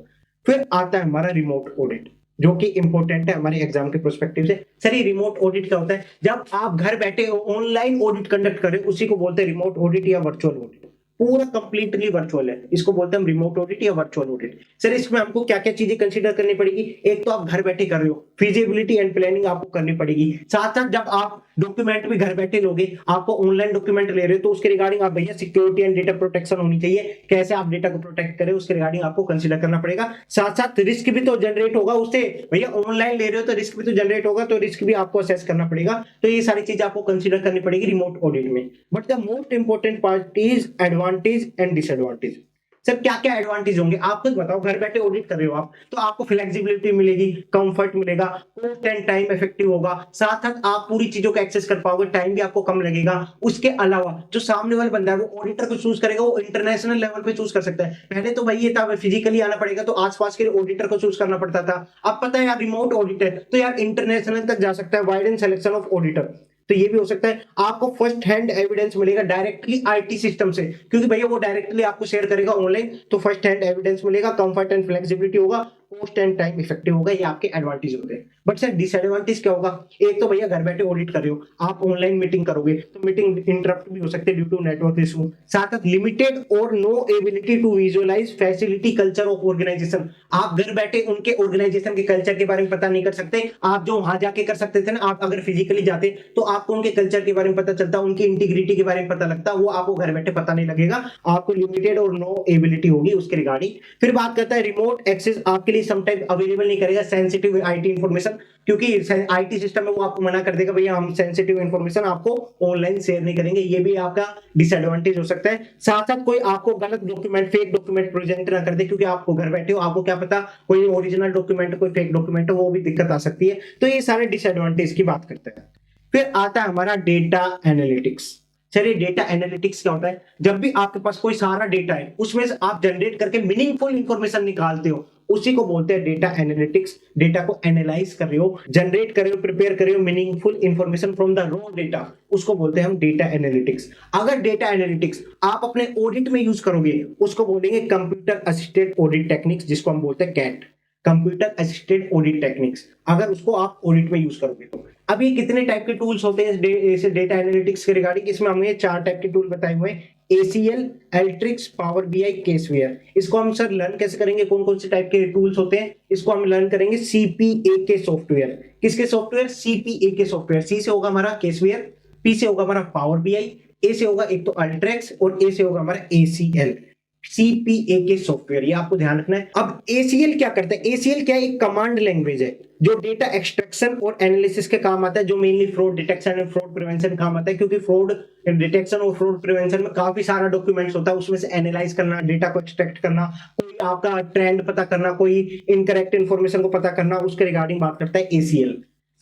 फिर आता है हमारा रिमोट ऑडिट, जो कि इंपॉर्टेंट है हमारे एग्जाम के पर्सपेक्टिव से। सर ये रिमोट ऑडिट क्या होता है? जब आप घर बैठे ऑनलाइन ऑडिट कंडक्ट करें, उसी को बोलते हैं रिमोट ऑडिट या वर्चुअल ऑडिट। पूरा कंप्लीटली वर्चुअल है, इसको बोलते हैं हम रिमोट ऑडिट या वर्चुअल ऑडिट। सर इसमें हमको क्या क्या चीजें कंसीडर करनी पड़ेगी? एक तो आप घर बैठे कर रहे हो, फिजिबिलिटी एंड प्लानिंग आपको करनी पड़ेगी। साथ साथ जब आप डॉक्यूमेंट भी घर बैठे लोगे, आपको ऑनलाइन डॉक्यूमेंट ले रहे हो, तो उसके रिगार्डिंग आप भैया सिक्योरिटी एंड डेटा प्रोटेक्शन होनी चाहिए, कैसे आप डेटा को प्रोटेक्ट करें उसके रिगार्डिंग आपको कंसीडर करना पड़ेगा। साथ साथ रिस्क भी तो जनरेट होगा उससे, भैया ऑनलाइन ले रहे हो तो रिस्क भी तो जनरेट होगा, तो रिस्क भी आपको असेस करना पड़ेगा। तो ये सारी चीजें आपको कंसीडर करनी पड़ेगी रिमोट ऑडिट में। But the most important part is advantage and disadvantage. Sir क्या क्या एडवांटेज होंगे आप खुद बताओ। घर बैठे ऑडिट कर रहे हो आप, तो आपको फ्लेक्सिबिलिटी मिलेगी, कंफर्ट मिलेगा, कॉस्ट एंड टाइम इफेक्टिव होगा, साथ साथ आप पूरी चीजों का एक्सेस कर पाओगे, टाइम भी आपको कम लगेगा। उसके अलावा जो सामने वाला बंदा है वो ऑडिटर को चूज करेगा, वो इंटरनेशनल लेवल पे चूज कर सकता है। पहले तो वही था फिजिकली आना पड़ेगा, तो आसपास के ऑडिटर को चूज करना पड़ता था। अब पता है यार रिमोट ऑडिट है, तो यार इंटरनेशनल तक जा सकता है, wide and selection of auditor. तो ये भी हो सकता है, आपको फर्स्ट हैंड एविडेंस मिलेगा डायरेक्टली आईटी सिस्टम से, क्योंकि भैया वो डायरेक्टली आपको शेयर करेगा ऑनलाइन, तो फर्स्ट हैंड एविडेंस मिलेगा, कंफर्ट एंड फ्लेक्सिबिलिटी होगा, कॉस्ट एंड टाइम इफेक्टिव होगा। ये आपके एडवांटेज होते हैं। बट सर डिसएडवांटेज क्या होगा? एक तो भैया घर बैठे ऑडिट कर रहे हो, आप ऑनलाइन मीटिंग करोगे तो मीटिंग इंटरप्ट भी हो सकते हैं ड्यू टू नेटवर्क इशू। साथ साथ लिमिटेड और no ability to visualise facility culture of organisation. आप घर बैठे उनके ऑर्गेनाइजेशन के कल्चर के बारे में पता नहीं कर सकते, आप जो वहां जाके कर सकते थे ना, आप अगर फिजिकली जाते तो आपको उनके कल्चर के बारे में पता चलता, उनकी इंटीग्रिटी के बारे में पता लगता, वो आपको घर बैठे पता नहीं लगेगा, आपको लिमिटेड और नो एबिलिटी होगी उसके रिगार्डिंग। फिर बात करता है रिमोट एक्सेस आपके लिए समटाइम अवेलेबल नहीं करेगा सेंसिटिव आईटी इंफॉर्मेशन, क्योंकि आईटी सिस्टम में वो आपको मना कर देगा, भैया हम सेंसिटिव इंफॉर्मेशन आपको ऑनलाइन शेयर नहीं करेंगे। ये भी आपका डिसएडवांटेज हो सकता है। साथ साथ कोई आपको गलत डॉक्यूमेंट, फेक डॉक्यूमेंट प्रेजेंट ना कर दे, क्योंकि आपको घर बैठे हो, आपको क्या पता कोई ओरिजिनल डॉक्यूमेंट कोई फेक डॉक्यूमेंट हो, वो भी दिक्कत आ सकती है। तो ये सारे डिसएडवांटेज की बात करते हैं। फिर आता है हमारा डेटा एनालिटिक्स। सर ये डेटा एनालिटिक्स क्या होता है? जब भी आपके पास कोई सारा डेटा है उसमें से आप जनरेट करके मीनिंगफुल इंफॉर्मेशन निकालते हो, उसी को बोलते हैं डेटा एनालिटिक्स। डेटा को एनालाइज कर रहे हो, जनरेट कर रहे हो, प्रिपेयर कर रहे हो meaningful information from the raw data, उसको बोलते हैं हम डेटा एनालिटिक्स। अगर डेटा एनालिटिक्स आप अपने ऑडिट में यूज करोगे, उसको बोलेंगे कंप्यूटर असिस्टेड ऑडिट टेक्निक्स, जिसको हम बोलते हैं CAT, computer assisted audit techniques. अगर उसको आप ऑडिट में यूज करोगे तो अब ये कितने टाइप के टूल्स होते हैं इस डेटा एनालिटिक्स के रिगार्डिंग? इसमें हमने 4 टाइप के टूल बताए हुए हैं, ACL, Alteryx, पावर बीआई, केसवेयर। इसको हम सर लर्न कैसे करेंगे? कौन कौन से टाइप के टूल्स होते हैं? इसको हम लर्न करेंगे CPA सॉफ्टवेयर। किसके सॉफ्टवेयर? CPA software. C से होगा हमारा केसवेयर, P से होगा हमारा पावर बीआई, A से होगा एक तो Alteryx और A से होगा हमारा ACL, CPA सॉफ्टवेयर। ये आपको ध्यान रखना है। अब ACL क्या करता है? ACL क्या है? एक कमांड लैंग्वेज है जो डेटा एक्सट्रैक्शन और एनालिसिस के काम आता है, जो mainly fraud detection and fraud prevention काम आता है, क्योंकि फ्रॉड डिटेक्शन और फ्रॉड प्रिवेंशन में काफी सारा डॉक्यूमेंट्स होता है, उसमें से एनालाइज करना, डेटा को एक्सट्रैक्ट करना, कोई आपका ट्रेंड पता करना, कोई इनकरेक्ट इन्फॉर्मेशन को पता करना, उसके रिगार्डिंग बात करता है ACL।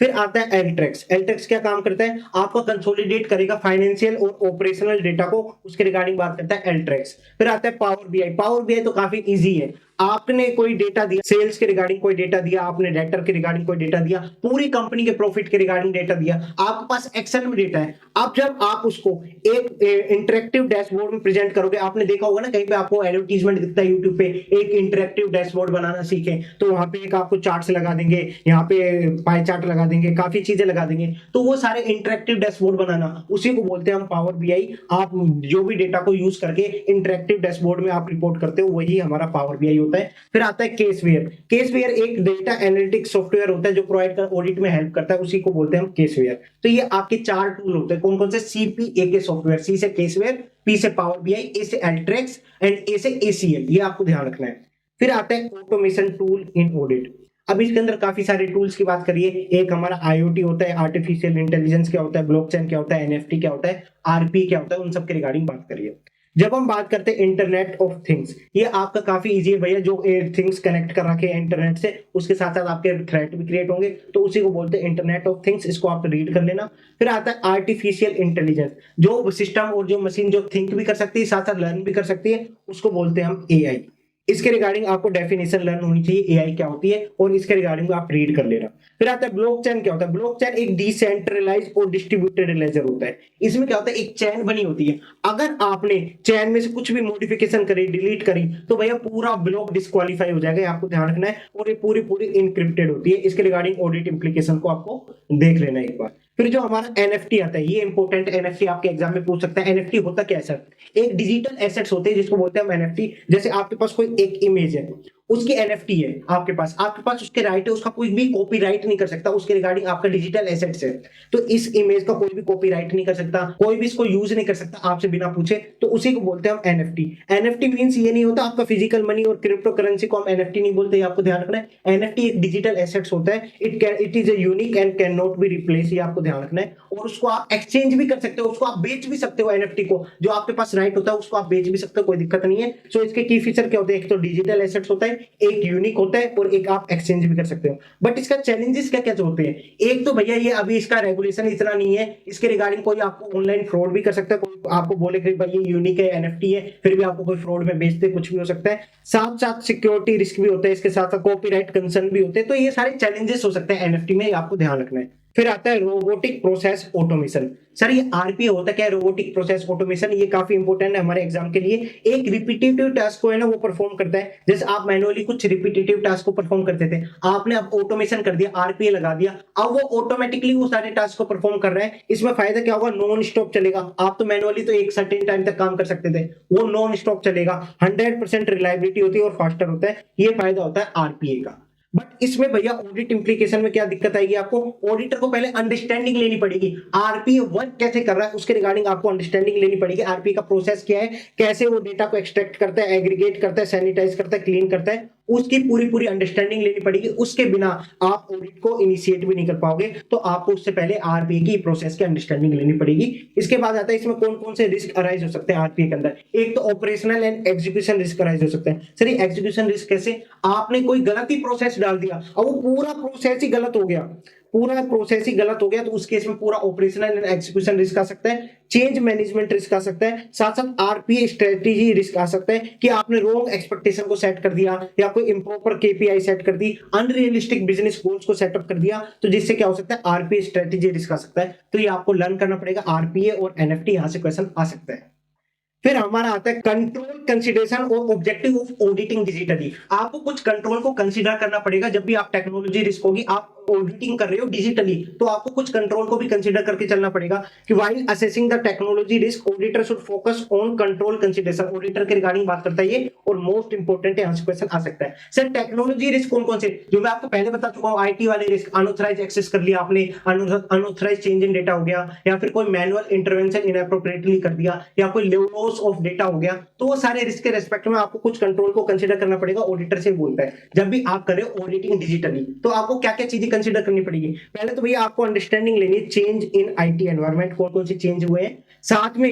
फिर आता है एल्ट्रेक्स। एल्ट्रेक्स क्या काम करता है? आपको कंसोलिडेट करेगा फाइनेंशियल और ऑपरेशनल डेटा को, उसके रिगार्डिंग बात करता है एल्ट्रेक्स। फिर आता है पावर बीआई। पावर बीआई तो काफी इजी है। आपने कोई डेटा दिया, सेल्स के रिगार्डिंग कोई डेटा दिया, आपने डेटर के रिगार्डिंग कोई डेटा दिया, पूरी कंपनी के प्रॉफिट के रिगार्डिंग डेटा दिया, आपके पास एक्सेल में डेटा है। अब जब आप उसको एक इंटरेक्टिव डैशबोर्ड में प्रेजेंट करोगे, आपने देखा होगा ना कहीं पे आपको एडवर्टीजमेंट दिखता है यूट्यूब पे, एक इंटरेक्टिव डैशबोर्ड बनाना सीखे, तो वहां पे एक आपको चार्ट्स लगा देंगे, यहाँ पे पाई चार्ट लगा देंगे, काफी चीजें लगा देंगे, तो वो सारे इंटरेक्टिव डैशबोर्ड बनाना, उसी को बोलते हैं हम पावर बीआई। आप जो भी डेटा को यूज करके इंटरेक्टिव डैशबोर्ड में आप रिपोर्ट करते हो, वही हमारा पावर बीआई होता है। फिर आता है केसवेयर। केसवेयर एक डेटा एनालिटिक्स सॉफ्टवेयर होता है जो प्रोवाइड कर ऑडिट में हेल्प करता है, उसी को बोलते हैं हम केसवेयर। तो ये आपके 4 टूल होते हैं। कौन कौन से? CPA सॉफ्टवेयर, C से केसवेयर, P से पावर बीआई, A से एल्ट्रेक्स एंड A से ACL। ये आपको ध्यान रखना है। फिर आता है ऑटोमेशन टूल इन ऑडिट। अब इसके अंदर काफी सारे टूल्स की बात करिए। एक हमारा IoT होता है, आर्टिफिशियल इंटेलिजेंस क्या होता है, ब्लॉकचेन क्या होता है, NFT क्या होता है, RP क्या होता है, उन सब के रिगार्डिंग बात करिए। जब हम बात करते हैं इंटरनेट ऑफ थिंग्स, ये आपका काफी इजी है भैया, जो थिंग्स कनेक्ट कर रखे हैं इंटरनेट से, उसके साथ साथ आपके थ्रेट भी क्रिएट होंगे, तो उसी को बोलते हैं इंटरनेट ऑफ थिंग्स। इसको आप रीड कर लेना। फिर आता है आर्टिफिशियल इंटेलिजेंस, जो सिस्टम और जो मशीन जो थिंक भी कर सकती है, साथ साथ लर्न भी कर सकती है, उसको बोलते हैं हम AI। इसके रिगार्डिंग आपको डेफिनेशन लर्न होनी चाहिए AI क्या होती है, और इसके रिगार्डिंग आप रीड कर लेना। फिर आता है ब्लॉकचेन क्या होता है? ब्लॉकचेन एक डिसेंट्रलाइज्ड और डिस्ट्रीब्यूटेड लेजर होता है। इसमें क्या होता है? एक चैन बनी होती है, अगर आपने चैन में से कुछ भी मॉडिफिकेशन करी, डिलीट करी, तो भैया पूरा ब्लॉक डिस्क्वालीफाई हो जाएगा, आपको ध्यान रखना है। और ये पूरी पूरी इनक्रिप्टेड होती है। इसके रिगार्डिंग ऑडिट इंप्लीकेशन को आपको देख लेना एक बार। फिर जो हमारा NFT आता है, ये इंपॉर्टेंट, NFT आपके एग्जाम में पूछ सकता है। NFT होता क्या है सर? एक डिजिटल एसेट्स होते हैं जिसको बोलते हैं हम NFT। जैसे आपके पास कोई एक इमेज है, उसकी NFT है आपके पास उसके राइट है, उसका कोई भी कॉपीराइट नहीं कर सकता, उसके रिगार्डिंग आपका डिजिटल एसेट्स है। तो इस इमेज का कोई भी कॉपीराइट नहीं कर सकता, कोई भी इसको यूज नहीं कर सकता आपसे बिना पूछे, तो उसी को बोलते हैं हम NFT। NFT मींस ये नहीं होता आपका फिजिकल मनी और क्रिप्टो करेंसी को हम NFT नहीं बोलते, आपको ध्यान रखना है। NFT एक डिजिटल एसेट्स होता है, it is a unique and can not be replace, ये आपको ध्यान रखना है। और उसको आप एक्सचेंज भी कर सकते हो, उसको आप बेच भी सकते हो। NFT को जो आपके पास राइट होता है उसको आप बेच भी सकते हो, कोई दिक्कत नहीं है। सो इसके की फीचर क्या होते हैं? एक तो डिजिटल एसेट्स होता है, एक यूनिक होता है, और एक आप एक्सचेंज भी कर सकते हो। बट इसका चैलेंजेस क्या क्या होते हैं? एक तो भैया ये अभी इसका रेगुलेशन इतना नहीं है, इसके रिगार्डिंग कोई आपको ऑनलाइन फ्रॉड भी कर सकता है, कोई आपको बोले कि भाई ये यूनिक है, NFT है, फिर भी आपको कोई फ्रॉड में बेच दे, कुछ भी हो सकता है। साथ साथ सिक्योरिटी रिस्क भी होता है, इसके साथ साथ कॉपीराइट कंसर्न भी होते हैं, तो ये सारे चैलेंजेस हो सकते हैं NFT में, आपको ध्यान रखना है। फिर आता है रोबोटिक प्रोसेस ऑटोमेशन। सर ये RPA होता क्या है? Robotic process automation. ये काफी इंपॉर्टेंट है हमारे एग्जाम के लिए। एक रिपीटेटिव टास्क को है ना वो परफॉर्म करता है। जैसे आप मैनुअली कुछ रिपीटेटिव टास्क को परफॉर्म करते थे, आपने अब ऑटोमेशन कर दिया, RPA लगा दिया, अब वो ऑटोमेटिकली वो सारे टास्क को परफॉर्म कर रहा है। इसमें फायदा क्या होगा? नॉन स्टॉप चलेगा। आप तो मैनुअली तो एक सर्टेन टाइम तक काम कर सकते थे, वो नॉन स्टॉप चलेगा, 100% रिलायबिलिटी होती है और फास्टर होता है। ये फायदा होता है RPA का। बट इसमें भैया ऑडिट इंप्लीकेशन में क्या दिक्कत आएगी? आपको ऑडिटर को पहले अंडरस्टैंडिंग लेनी पड़ेगी, RPA वर्क कैसे कर रहा है उसके रिगार्डिंग आपको अंडरस्टैंडिंग लेनी पड़ेगी। RPA का प्रोसेस क्या है, कैसे वो डेटा को एक्सट्रैक्ट करता है, एग्रीगेट करता है, सैनिटाइज करता है, क्लीन करता है, उसकी पूरी पूरी अंडरस्टैंडिंग लेनी पड़ेगी। उसके बिना आप ऑडिट को इनिशिएट भी नहीं कर पाओगे, तो आपको उससे पहले RPA की प्रोसेस की अंडरस्टैंडिंग लेनी पड़ेगी। इसके बाद आता है इसमें कौन कौन से रिस्क अराइज हो सकते हैं RPA के अंदर। एक तो operational and execution risk arise हो सकते हैं। सर एग्जीक्यूशन रिस्क कैसे? आपने कोई गलती प्रोसेस डाल दिया और वो पूरा प्रोसेस ही गलत हो गया, पूरा प्रोसेस ही गलत हो गया तो उस केस में पूरा ऑपरेशनल एंड एग्जीक्यूशन रिस्क आ सकता है, चेंज मैनेजमेंट रिस्क आ सकता है, साथ साथ आरपीए स्ट्रेटेजी रिस्क आ सकता है कि आपने रॉन्ग एक्सपेक्टेशन को सेट कर दिया या कोई इंप्रॉपर केपीआई सेट कर दी, अनरियलिस्टिक बिजनेस गोल्स को सेटअप कर दिया, तो जिससे क्या हो सकता है आरपीए स्ट्रेटेजी रिस्क आ सकता है। तो ये आपको लर्न करना पड़ेगा, आरपीए और एनएफटी यहां से क्वेश्चन आ सकता है। फिर हमारा आता है कंट्रोल कंसीडरेशन और ऑब्जेक्टिव ऑफ ऑडिटिंग डिजिटली। आपको कुछ कंट्रोल को कंसीडर करना पड़ेगा जब भी आप टेक्नोलॉजी रिस्क होगी, आप ऑडिटिंग कर रहे हो डिजिटली, तो आपको कुछ कंट्रोल को भी कंसीडर करके चलना पड़ेगा कि while assessing the technology risk auditor should focus on control consideration. Auditor के रिगार्डिंग बात करता है ये, और मोस्ट इंपोर्टेंट है, यहां से क्वेश्चन आ सकता है। सर टेक्नोलॉजी रिस्क कौन कौन से, जो मैं आपको पहले बता चुका हूं, आईटी वाले रिस्क, अनऑथराइज एक्सेस कर लिया आपने, अनऑथराइज चेंज इन डेटा हो गया, या फिर कोई मैनुअल इंटरवेंशन इनएप्रोप्रिएटली कर दिया, या कोई लॉस ऑफ डेटा हो गया, तो वो सारे रिस्क के रेस्पेक्ट में आपको कुछ कंट्रोल को कंसीडर करना पड़ेगा। ऑडिटर से बोलता है जब भी आप कर रहे हो ऑडिटिंग डिजिटली, तो आपको क्या क्या चीजें कंसीडर करनी पड़ेगी। पहले तो भैया आपको अंडरस्टैंडिंग लेनी है चेंज इन आईटी एनवायरनमेंट, कौन कौन से चेंज हुए हैं, साथ में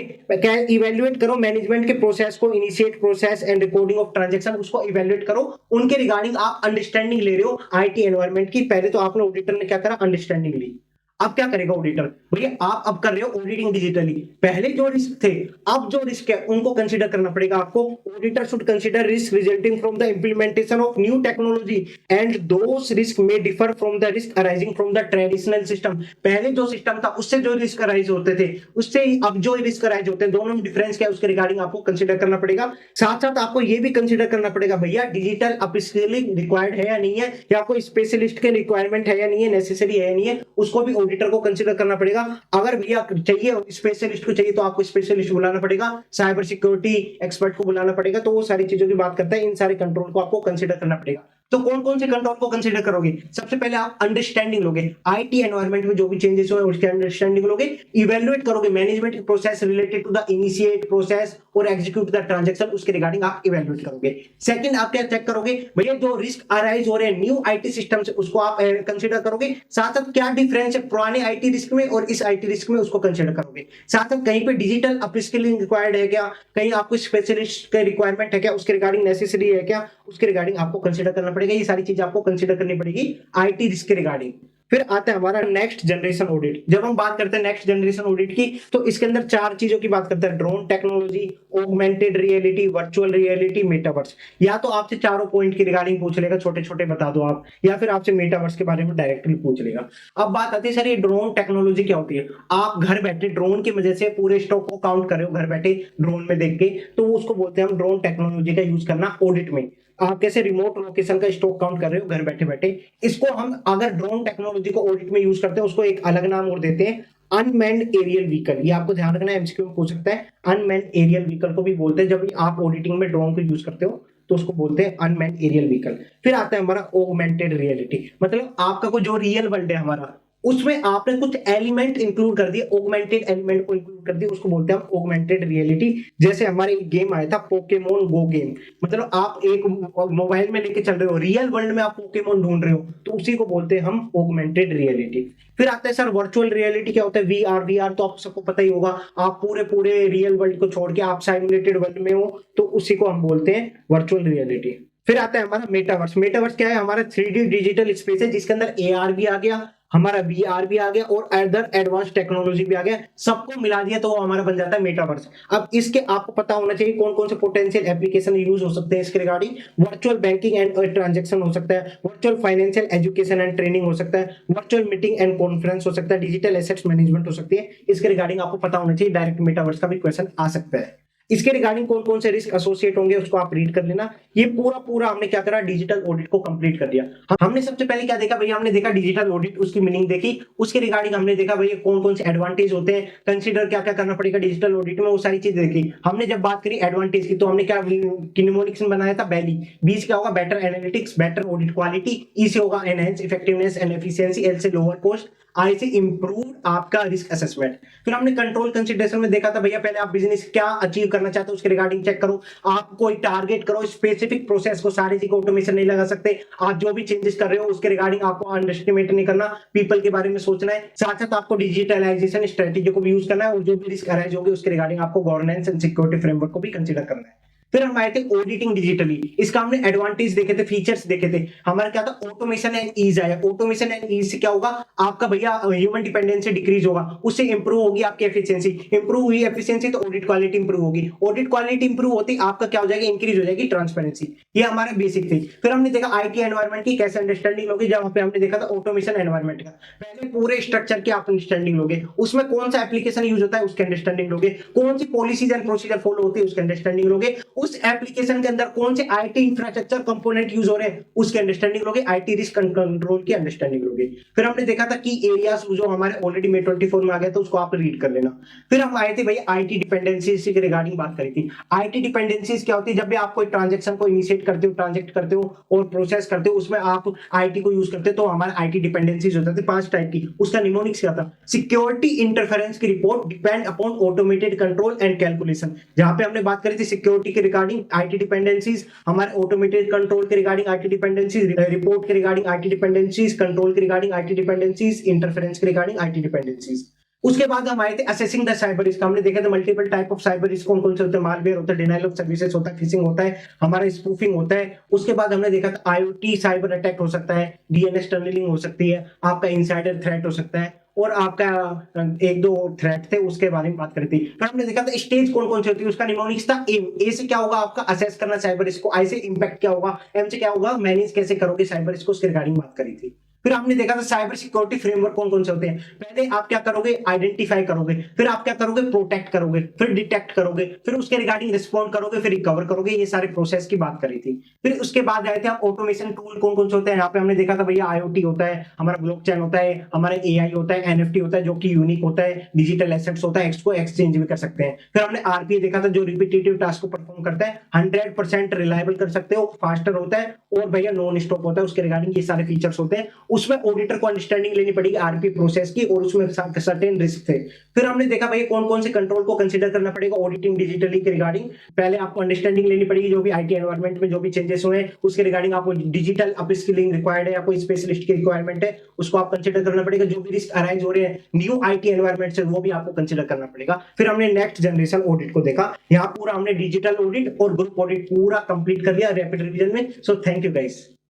इवेल्युएट करो मैनेजमेंट के प्रोसेस को, initiate process and recording of transaction, उसको इवेल्युएट करो, उनके रिगार्डिंग आप अंडरस्टैंडिंग ले रहे हो आईटी एनवायरनमेंट की। पहले तो आपने ऑडिटर ने क्या करा, अंडरस्टैंडिंग ली। अब क्या करेगा ऑडिटर, भैया आप अब कर रहे हो ऑडिटिंग डिजिटली, पहले जो रिस्क थे अब जो रिस्क है उनको कंसीडर करना पड़ेगा आपको। Auditor should consider risk resulting from the implementation of new technology and those risk may differ from the risk arising from the traditional system. पहले जो सिस्टम था उससे जो रिस्क अराइज होते थे, उससे अब जो रिस्क अराइज होते हैं, दोनों में डिफरेंस क्या है उसके रिगार्डिंग आपको कंसीडर करना पड़ेगा। साथ साथ आपको ये भी कंसीडर करना पड़ेगा भैया डिजिटल अपस्किलिंग रिक्वायर्ड है या नहीं है, या कोई स्पेशलिस्ट के रिक्वायरमेंट है या नहीं है, नेसेसरी है या नहीं है, उसको भी ऑडिटर को कंसीडर करना पड़ेगा। अगर भैया चाहिए स्पेशलिस्ट को चाहिए तो आपको स्पेशलिस्ट बुलाना पड़ेगा, साइबर सिक्योरिटी एक्सपर्ट को बुलाना पड़ेगा, तो वो सारी चीजों की बात करता है। इन सारे कंट्रोल को आपको कंसीडर करना पड़ेगा। तो कौन कौन से कंट्रोल को कंसीडर करोगे, सबसे पहले आप अंडरस्टैंडिंग लोगे, आईटी एनवायरनमेंट में जो भी चेंजेस हुए उसके अंडरस्टैंडिंग लोगे, इवैल्यूएट करोगे management process related to the initiate process और एग्जीक्यूट द ट्रांजैक्शन, उसके रिगार्डिंग आप इवैल्यूएट करोगे। सेकंड आप क्या चेक करोगे, भैया जो रिस्क अराइज हो रहे हैं न्यू आईटी सिस्टम से उसको आप कंसीडर करोगे, साथ साथ क्या डिफरेंस है पुराने आईटी रिस्क में और इस आईटी रिस्क में उसको कंसीडर करोगे। साथ साथ कहीं पे डिजिटल अपस्किलिंग रिक्वायर्ड है क्या, कहीं आपको स्पेशलिस्ट का रिक्वायरमेंट है क्या, उसके रिगार्डिंग नेसेसरी है क्या, उसके रिगार्डिंग आपको कंसीडर करना पड़ेगा। ये सारी चीज आपको कंसीडर करनी पड़ेगी आईटी रिस्क के रिगार्डिंग। फिर आता है हमारा नेक्स्ट जनरेशन ऑडिट। जब हम बात करते हैं नेक्स्ट जनरेशन ऑडिट की, तो इसके अंदर चार चीजों की बात करते हैं, drone technology, augmented reality, virtual reality, metaverse. या तो आपसे चारों पॉइंट की रिगार्डिंग पूछ लेगा, छोटे छोटे बता दो आप, या फिर आपसे मेटावर्स के बारे में डायरेक्टली पूछ लेगा। अब बात आती है सर ये ड्रोन टेक्नोलॉजी क्या होती है। आप घर बैठे ड्रोन की वजह से पूरे स्टॉक को काउंट कर रहे हो घर बैठे ड्रोन में देख के, तो उसको बोलते हैं हम ड्रोन टेक्नोलॉजी का यूज करना ऑडिट में। आप कैसे रिमोट लोकेशन का स्टॉक काउंट कर रहे हो घर बैठे बैठे, इसको हम अगर ड्रोन टेक्नोलॉजी को ऑडिट में यूज करते हैं उसको एक अलग नाम और देते हैं, अनमैन्ड एरियल व्हीकल। ये आपको ध्यान रखना है, एमसीक्यू में पूछ सकता है। अनमैन्ड एरियल व्हीकल को भी बोलते हैं, जब आप ऑडिटिंग में ड्रोन को यूज करते हो तो उसको बोलते हैं अनमैन्ड एरियल व्हीकल। फिर आता है हमारा ऑगमेंटेड रियलिटी, मतलब आपका कोई जो रियल वर्ल्ड है हमारा, उसमें आपने कुछ एलिमेंट इंक्लूड कर दिए, ऑगमेंटेड एलिमेंट को इंक्लूड कर दिया, उसको बोलते हैं हम ऑगमेंटेड रियलिटी। जैसे हमारे एक गेम आया था पोकेमोन गो गेम, मतलब आप एक मोबाइल में लेके चल रहे हो, रियल वर्ल्ड में आप पोकेमोन ढूंढ रहे हो, तो उसी को बोलते हैं हम ऑगमेंटेड रियलिटी। फिर आता है सर वर्चुअल रियलिटी क्या होता है, वीआर। वीआर तो आप सबको पता ही होगा, आप पूरे पूरे रियल वर्ल्ड को छोड़ के आप साइमुलेटेड वर्ल्ड में हो, तो उसी को हम बोलते हैं वर्चुअल रियलिटी। फिर आता है हमारा मेटावर्स। मेटावर्स क्या है, हमारा 3D डिजिटल स्पेस है जिसके अंदर एआर भी आ गया, हमारा वीआर भी आ गया और अदर एडवांस टेक्नोलॉजी भी आ गया, सबको मिला दिया तो वो हमारा बन जाता है मेटावर्स। अब इसके आपको पता होना चाहिए कौन कौन से पोटेंशियल एप्लीकेशन यूज हो सकते हैं इसके regarding. Virtual banking and transaction हो सकता है, virtual financial education and training हो सकता है, वर्चुअल मीटिंग एंड कॉन्फ्रेंस हो सकता है, डिजिटल एसेट्स मैनेजमेंट हो सकती है। इसके रिगार्डिंग आपको पता होना चाहिए, डायरेक्ट मेटावर्स का भी क्वेश्चन आ सकता है। इसके रिगार्डिंग कौन कौन से रिस्क एसोसिएट होंगे उसको आप रीड कर लेना। ये पूरा हमने क्या करा, डिजिटल ऑडिट को कंप्लीट कर दिया। हमने सबसे पहले क्या देखा भैया, हमने देखा डिजिटल ऑडिट, उसकी मीनिंग देखी, उसके रिगार्डिंग हमने देखा भैया कौन कौन से एडवांटेज होते हैं, कंसीडर क्या क्या करना पड़ेगा डिजिटल ऑडिट में, वो सारी चीज देखी। हमने जब बात करी एडवांटेज की, तो हमने क्या निमोनिक्स में बनाया था, बैली। बी से क्या होगा, better analytics, better audit quality. E से होगा enhance effectiveness and efficiency. L से लोअर कॉस्ट। आई से इंप्रूव आपका रिस्क असेसमेंट। फिर हमने कंट्रोल कंसीडरेशन में देखा था भैया पहले आप बिजनेस क्या अचीव करना चाहते हो उसके रिगार्डिंग चेक करो, आप कोई टारगेट करो, स्पेसिफिक प्रोसेस को सारी चीज ऑटोमेशन नहीं लगा सकते, आप जो भी चेंजेस कर रहे हो उसके रिगार्डिंग आपको अंडरएस्टिमेट नहीं करना, पीपल के बारे में सोचना है, साथ साथ आपको डिजिटलाइजेशन स्ट्रेटेजी को भी यूज करना है, और जो भी रिस्क अराइज होगी उसके रिगार्डिंग आपको गवर्नेंस एंड सिक्योरिटी फ्रेमवर्क को भी कंसीडर करना है। फिर हम आए थे ऑडिटिंग डिजिटली, इसका हमने एडवांटेज देखे थे, फीचर्स देखे थे। हमारा क्या था, ऑटोमेशन एंड ईज आया। ऑटोमेशन एंड ईज से क्या होगा, आपका भैया ह्यूमन डिपेंडेंसी डिक्रीज होगा, उससे इंप्रूव होगी आपकी एफिशिएंसी। इंप्रूव हुई एफिशिएंसी तो ऑडिट क्वालिटी इंप्रूव होगी, ऑडिट क्वालिटी इंप्रूव होती आपका क्या हो जाएगा, इंक्रीज हो जाएगी ट्रांसपेरेंसी। ये हमारे बेसिक थे। फिर हमने देखा आईटी एनवायरनमेंट की कैसे अंडरस्टैंडिंग होगी, जहां पे हमने देखा था ऑटोमेशन एनवायरनमेंट का पहले पूरे स्ट्रक्चर की आप अंडरस्टैंडिंग लोगे, उसमें कौन सा एप्लीकेशन यूज होता है उसकी अंडरस्टैंडिंग लोगे, कौन सी पॉलिसीज एंड प्रोसीजर फॉलो होती है उसकी अंडरस्टैंडिंग लोगे, उस एप्लीकेशन के अंदर कौन से आईटी इंफ्रास्ट्रक्चर कंपोनेंट यूज हो रहे हैं उसकी अंडरस्टैंडिंग लोगे, आईटी रिस्क कंट्रोल की अंडरस्टैंडिंग लोगे। फिर हमने देखा था कि एरियाज जो हमारे ऑलरेडी मे 24 में आ गया था उसको आप रीड कर लेना। फिर हम आए थे भाई आईटी डिपेंडेंसीज के रिगार्डिंग बात करी थी। आईटी डिपेंडेंसीज क्या होती है, जब भी आप कोई ट्रांजेक्शन को इनिशिएट करते हो, ट्रांजेक्ट करते हो और प्रोसेस करते हो, उसमें आप आईटी को यूज करते हो, तो हमारे आईटी डिपेंडेंसीज होते थे 5 टाइप की। उसका निमोनिक्स क्या था, सिक्योरिटी इंटरफेरेंस की report depend upon automated control and calculation. जहां पे हमने बात करी थी सिक्योरिटी के रिगार्डिंग आईटी डिपेंडेंसीज, हमारे ऑटोमेटेड कंट्रोल के रिगार्डिंग आईटी डिपेंडेंसीज, रिपोर्ट के रिगार्डिंग आईटी डिपेंडेंसीज, कंट्रोल के रिगार्डिंग आईटी डिपेंडेंसीज, इंटरफेरेंस के रिगार्डिंग आईटी डिपेंडेंसीज। उसके बाद हम आए थे असेसिंग द साइबर रिस्क। हमने देखा था multiple type of cyber risk कौन कौन से होते हैं, मालवेयर होता है, डिनाइल ऑफ सर्विसेज होता है, फिशिंग होता है, हमारा स्पूफिंग होता है। उसके बाद हमने देखा था आईओटी साइबर अटैक हो सकता है, डीएनएस टनलिंग हो सकती है, आपका इनसाइडर थ्रेट हो सकता है, और आपका एक दो थ्रेट थे उसके बारे में बात करी थी। फिर हमने देखा था स्टेज कौन कौन सी होती है, उसका निमोनिक्स था एम। ए से क्या होगा, आपका असेस करना साइबर रिस्क को, आई से इंपैक्ट क्या होगा, एम से क्या होगा, मैनेज कैसे करोगे साइबर रिस्क को, उसके रिगार्डिंग बात करी थी। फिर हमने देखा था साइबर सिक्योरिटी फ्रेमवर्क कौन कौन से होते हैं। पहले आप क्या करोगे, आइडेंटिफाई करोगे, फिर आप क्या करोगे, प्रोटेक्ट करोगे, फिर डिटेक्ट करोगे, फिर उसके रिगार्डिंग रिस्पॉन्ड करोगे, फिर रिकवर करोगे। ये सारे प्रोसेस की बात करी थी। फिर उसके बाद आए थे आप ऑटोमेशन टूल कौन कौन से होते हैं। यहाँ पे हमने देखा था भैया आईओटी होता है, हमारा ब्लॉकचेन होता है, हमारा एआई होता है, एनएफटी होता है जो कि यूनिक होता है, डिजिटल एसेट्स होता है, एक्सको एक्सचेंज भी कर सकते हैं। फिर हमने आरपीए देखा था जो रिपीटेटिव टास्क को परफॉर्म करता है, 100% रिलायबल कर सकते हो, फास्टर होता है, और भैया नॉन स्टॉप होता है, उसके रिगार्डिंग ये सारे फीचर्स होते हैं। उसमें ऑडिटर को अंडरस्टैंडिंग लेनी पड़ेगी आरपी प्रोसेस की, और उसमें सर्टेन रिस्क थे। फिर हमने देखा भाई कौन कौन से कंट्रोल को कंसीडर करना पड़ेगा ऑडिटिंग डिजिटली के रिगार्डिंग। पहले आपको अंडरस्टैंडिंग लेनी पड़ेगी जो भी आईटी एनवायरनमेंट में जो भी चेंजेस हुए हैं उसके रिगार्डिंग, आपको डिजिटल अपस्किलिंग रिक्वायर्ड है या कोई स्पेशलिस्ट की रिक्वायरमेंट है उसको आप कंसीडर करना पड़ेगा। जो भी रिस्क अराइज हो रहे हैं न्यू आईटी एनवायरनमेंट से वो भी आपको कंसीडर करना पड़ेगा। फिर हमने नेक्स्ट जनरेशन ऑडिट को देखा। यहाँ पूरा हमने डिजिटल ऑडिट और ग्रुप ऑडिट पूरा कंप्लीट कर लिया रैपिड रिवीजन में। So thank you guys.